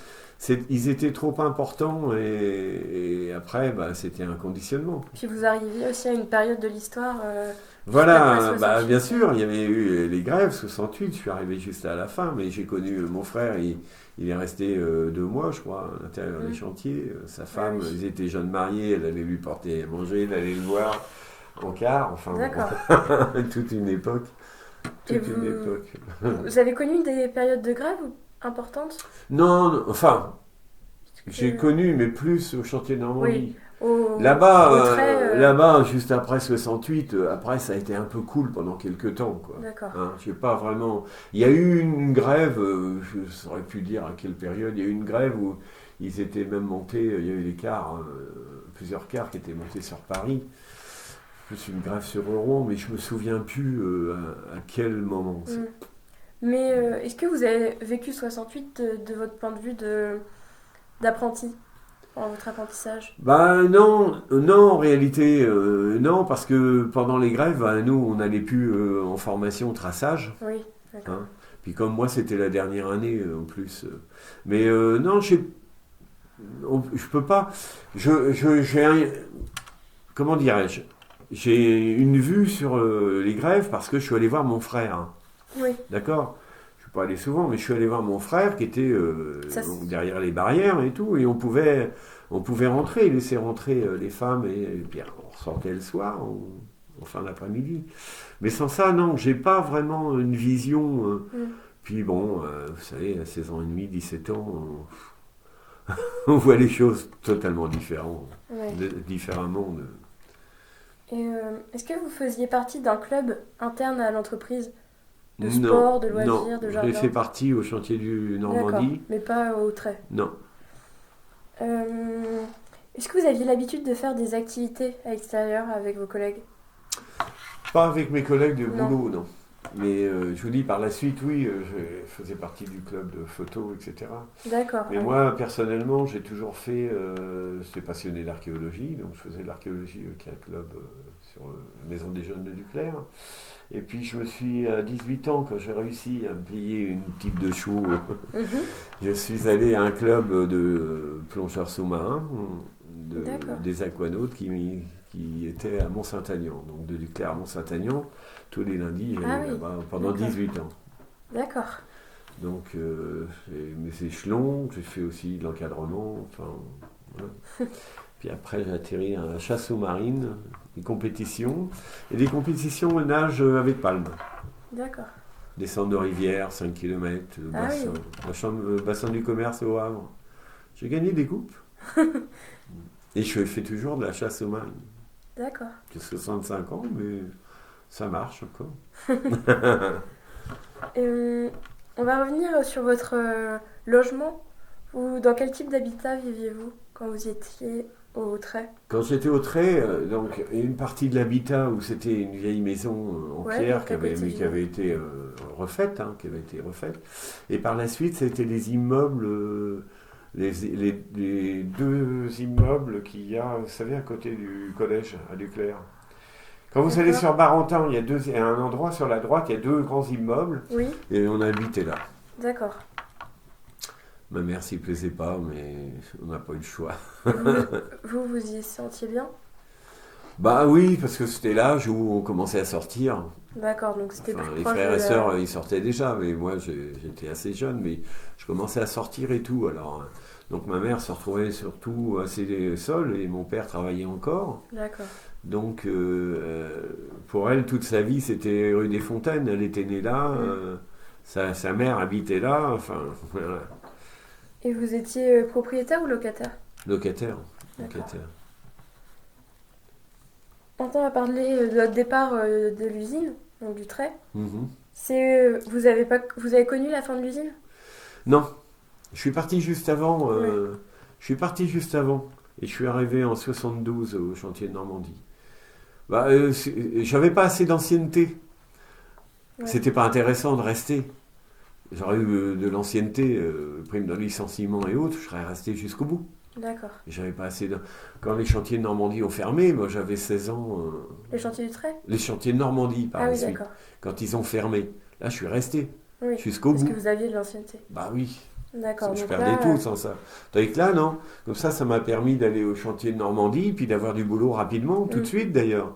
Ils étaient trop importants et après, bah, c'était un conditionnement. Puis vous arriviez aussi à une période de l'histoire juste après Voilà, bah, 68. bien sûr, il y avait eu les grèves, 68, je suis arrivé juste à la fin, mais j'ai connu mon frère, il est resté 2 mois, je crois, à l'intérieur des chantiers. Sa femme, oui. ils étaient jeunes mariés, elle allait lui porter à manger, elle allait le voir en car, enfin, D'accord. bon, toute une époque. Et Toute une époque. vous avez connu des périodes de grève importantes? Non, non, enfin, j'ai Que- connu, mais plus au chantier de Oui, Normandie. au trait. Là-bas, juste après 68, après ça a été un peu cool pendant quelques temps, quoi. D'accord. Hein, je sais pas vraiment. Il y a eu une grève, je saurais plus dire à quelle période. Il y a eu une grève où ils étaient même montés. Il y a eu des cars, plusieurs cars qui étaient montés sur Paris. Plus une grève sur Rouen, mais je me souviens plus à quel moment. Mm. Mais est-ce que vous avez vécu 68 de votre point de vue d'apprenti, dans votre apprentissage? Bah non, non en réalité non parce que pendant les grèves, bah, nous on n'allait plus en formation traçage. Oui, d'accord. Hein. Puis comme moi c'était la dernière année en plus. Mais non, je peux pas. Comment dirais-je? J'ai une vue sur les grèves parce que je suis allé voir mon frère. Hein. Oui, D'accord? Je suis pas allé souvent, mais je suis allé voir mon frère qui était ça, donc, derrière les barrières et tout, et on pouvait rentrer, laisser rentrer les femmes, et puis on ressortait le soir, en fin d'après-midi. Mais sans ça, non, j'ai pas vraiment une vision. Puis bon, vous savez, à 16 ans et demi, 17 ans, on voit les choses totalement différemment. ouais. Différemment. Et est-ce que vous faisiez partie d'un club interne à l'entreprise de Non, sport, de non, loisirs, de j'ai jardin? fait partie au chantier du D'accord, Normandie. mais pas au trait. Non. Euh, est-ce que vous aviez l'habitude de faire des activités à l'extérieur avec vos collègues? Pas avec mes collègues de Non. boulot, non. Mais je vous dis, par la suite, oui, je faisais partie du club de photo, etc. D'accord. Mais moi, personnellement, j'ai toujours fait. J'étais passionné d'archéologie, donc je faisais de l'archéologie avec un club sur la Maison des Jeunes de Duclerc. Et puis, je me suis, à 18 ans, quand j'ai réussi à me payer une petite de chou, Mhm. je suis allé à un club de plongeurs sous-marins, D'accord. des aquanautes qui était à Mont-Saint-Aignan, donc de Duclerc à Mont-Saint-Aignan. Tous les lundis, j'allais Ah oui, là-bas pendant d'accord. 18 ans. D'accord. Donc, j'ai mes échelons, j'ai fait aussi de l'encadrement, enfin, voilà. Puis après, j'ai atterri à la chasse sous-marine, des compétitions, et des compétitions au nage avec palme. D'accord. Descente de rivière, 5 km, Ah oui. bassin du commerce au Havre. J'ai gagné des coupes. Et je fais toujours de la chasse sous-marine. D'accord. J'ai 65 ans, mais ça marche encore. On va revenir sur votre logement. Dans quel type d'habitat viviez-vous quand vous étiez au trait? Quand j'étais au trait, donc il y a une partie de l'habitat où c'était une vieille maison en Ouais, pierre donc à côté mais du- qui avait été refaite, hein, qui avait été refaite. Et par la suite, c'était les immeubles, les deux immeubles qu'il y a, vous savez, à côté du collège à Duclerc. Quand vous allez D'accord. sur Barentin, il y a un endroit sur la droite, il y a deux grands immeubles, Oui, et on habitait là. d'accord. Ma mère s'y plaisait pas, mais on n'a pas eu le choix. Vous y sentiez bien? Bah oui, parce que c'était l'âge où on commençait à sortir. D'accord, donc c'était Enfin, plus les proche frères de et la... sœurs, ils sortaient déjà, mais moi j'étais assez jeune, mais je commençais à sortir et tout. Alors, donc ma mère se retrouvait surtout assez seule et mon père travaillait encore. D'accord. Donc pour elle, toute sa vie, c'était rue des Fontaines. Elle était née là, sa mère habitait là. Enfin, voilà. Et vous étiez propriétaire ou locataire? Locataire. D'accord. Locataire. Maintenant, on va parler de votre départ de l'usine, donc du trait. Mhm. Vous avez connu la fin de l'usine? Non, je suis parti juste avant. Oui. Je suis parti juste avant. Et je suis arrivé en 72 au chantier de Normandie. Bah, j'avais pas assez d'ancienneté. Ouais. C'était pas intéressant de rester. J'aurais eu de l'ancienneté, prime de licenciement et autres, je serais resté jusqu'au bout. D'accord. Et j'avais pas assez de... Quand les chantiers de Normandie ont fermé, moi j'avais 16 ans. Les chantiers du trait? Les chantiers de Normandie, par Ah la oui, suite. d'accord. Quand ils ont fermé, là je suis resté Oui, jusqu'au parce bout. que vous aviez de l'ancienneté. Bah oui. D'accord, Je donc perdais là, tout sans ça. Tandis que là, non. Comme ça m'a permis d'aller au chantier de Normandie, puis d'avoir du boulot rapidement, tout de suite d'ailleurs.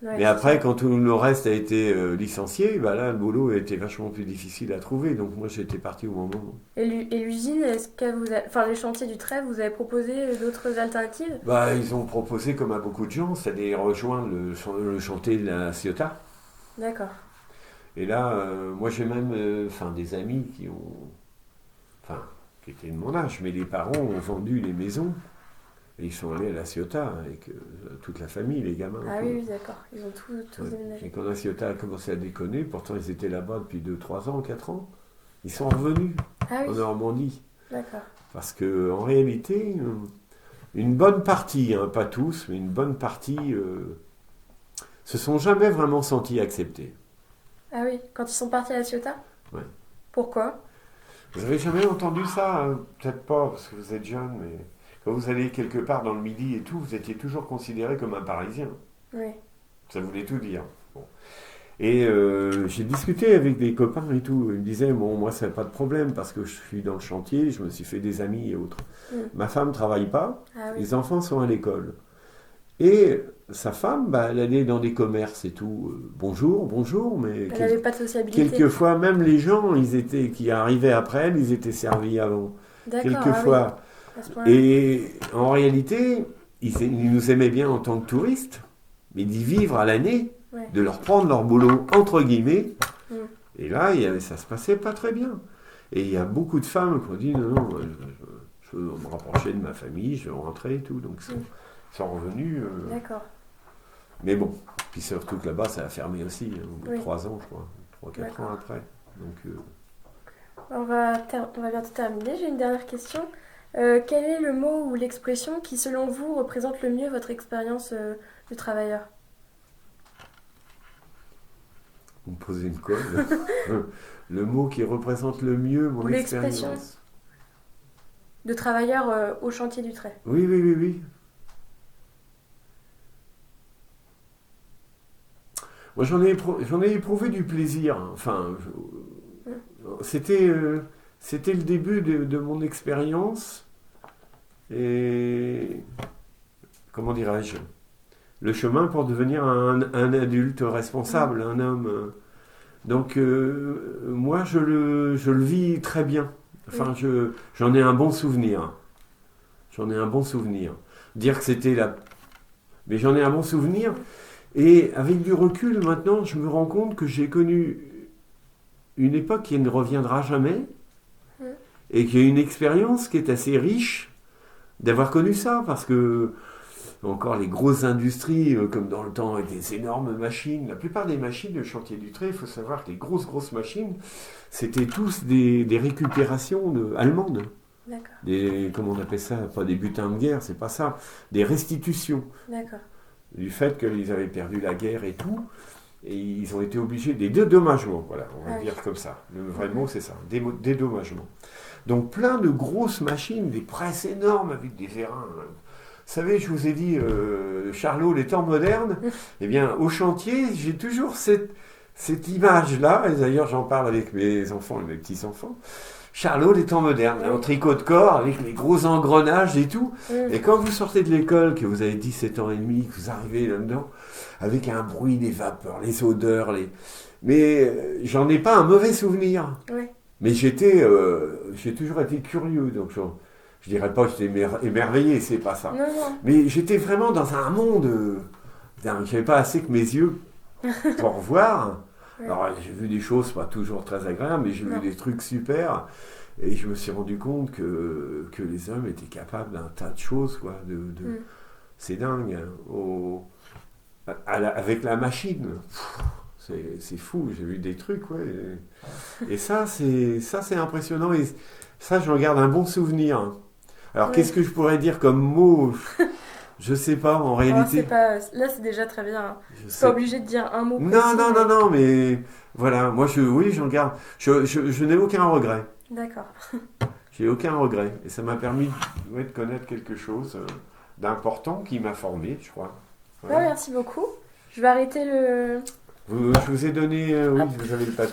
ouais, Mais c'est après, ça. quand tout le reste a été licencié, bah là, le boulot a été vachement plus difficile à trouver. Donc moi, j'étais parti au moment. Et l'usine, est-ce que enfin, les chantiers du Trèves, vous avez proposé d'autres alternatives? Bah, ils ont proposé, comme à beaucoup de gens, c'est d'aller rejoindre le chantier de la Ciotat. D'accord. Et là, moi, j'ai même des amis qui ont. Enfin, qui étaient de mon âge, mais les parents ont vendu les maisons. Et ils sont allés à la Ciotat avec toute la famille, les gamins. Ah Tout. oui, oui, d'accord. Ils ont tous Ouais. Et déménagé. quand la Ciotat a commencé à déconner, pourtant ils étaient là-bas depuis 2, 3 ans, 4 ans, ils sont revenus Ah en oui, Normandie. d'accord. Parce que en réalité, une bonne partie, hein, pas tous, mais une bonne partie, se sont jamais vraiment sentis acceptés. Ah oui, quand ils sont partis à La Ciotat? Ouais. Pourquoi? Vous avez jamais entendu ça, hein? Peut-être pas, parce que vous êtes jeune, mais quand vous allez quelque part dans le Midi et tout, vous étiez toujours considéré comme un Parisien. Oui. Ça voulait tout dire. Bon. Et j'ai discuté avec des copains et tout. Ils me disaient, bon, moi, ça n'a pas de problème parce que je suis dans le chantier, je me suis fait des amis et autres. Mm. Ma femme ne travaille pas, Ah oui. les enfants sont à l'école. Et sa femme, bah, elle allait dans des commerces et tout. Bonjour, bonjour, mais Elle n'avait pas de sociabilité. quelquefois, même les gens qui arrivaient après elle, ils étaient servis avant. D'accord, ah oui, Quelquefois. à ce point-là. Et en réalité, ils nous aimaient bien en tant que touristes, mais d'y vivre à l'année, Ouais. de leur prendre leur boulot entre guillemets. Mm. Et là, ça se passait pas très bien. Et il y a beaucoup de femmes qui ont dit non, non, je veux me rapprocher de ma famille, je veux rentrer et tout. Donc ils sont revenus. D'accord. Mais bon, puis surtout que là-bas, ça a fermé aussi, hein, au bout de Oui. 3 ans, je crois. 3, 4 ans D'accord. après. Donc, On va bientôt terminer. J'ai une dernière question. Quel est le mot ou l'expression qui, selon vous, représente le mieux votre expérience de travailleur? vous me posez une colle. Le mot qui représente le mieux mon Ou l'expression expérience. de travailleur au chantier du trait. Oui, oui, oui, oui. Moi, j'en ai éprouvé du plaisir. Enfin, c'était le début de mon expérience. Et comment dirais-je? Le chemin pour devenir un adulte responsable, un homme. Donc, moi, je le vis très bien. Enfin, j'en ai un bon souvenir. J'en ai un bon souvenir. Dire que c'était la. Mais j'en ai un bon souvenir. Et avec du recul, maintenant, je me rends compte que j'ai connu une époque qui ne reviendra jamais. Et qu'il y a une expérience qui est assez riche d'avoir connu ça. Parce que, encore les grosses industries, comme dans le temps, avec des énormes machines. La plupart des machines de chantier du trait, il faut savoir que les grosses machines, c'était tous des récupérations allemandes. D'accord. Comment on appelle ça? Pas des butins de guerre, c'est pas ça. Des restitutions. D'accord. Du fait qu'ils avaient perdu la guerre et tout. Et ils ont été obligés des dédommagements. Voilà, on va dire comme ça. Le vrai mot, c'est ça. Dédommagement. Donc plein de grosses machines, des presses énormes avec des vérins. Vous savez, je vous ai dit, Charlot, les temps modernes, eh bien, au chantier, j'ai toujours cette image-là, et d'ailleurs j'en parle avec mes enfants et mes petits-enfants. Charlot, les temps modernes, en tricot de corps, avec les gros engrenages et tout. Et quand vous sortez de l'école, que vous avez 17 ans et demi, que vous arrivez là-dedans, avec un bruit, les vapeurs, les odeurs, mais j'en ai pas un mauvais souvenir. Ouais. Mais j'ai toujours été curieux, donc je dirais pas que j'étais émerveillé, c'est pas ça. Non, non. Mais j'étais vraiment dans un monde, j'avais pas assez que mes yeux pour voir. Ouais. Alors j'ai vu des choses pas toujours très agréables, mais j'ai vu des trucs super. Et je me suis rendu compte que les hommes étaient capables d'un tas de choses, quoi. C'est dingue. Hein, avec la machine. C'est fou, j'ai vu des trucs, ouais. Et ça, c'est impressionnant. Et ça, j'en garde un bon souvenir. Alors, qu'est-ce que je pourrais dire comme mot? Je sais pas, en réalité. Là, c'est déjà très bien. Hein. Je suis pas obligé de dire un mot précis. Non, mais voilà, moi, oui, j'en garde. Je n'ai aucun regret. D'accord. J'ai aucun regret. Et ça m'a permis de connaître quelque chose d'important qui m'a formé, je crois. Voilà. Ouais, merci beaucoup. Je vais arrêter le... Je vous ai donné... oui, vous avez le papier.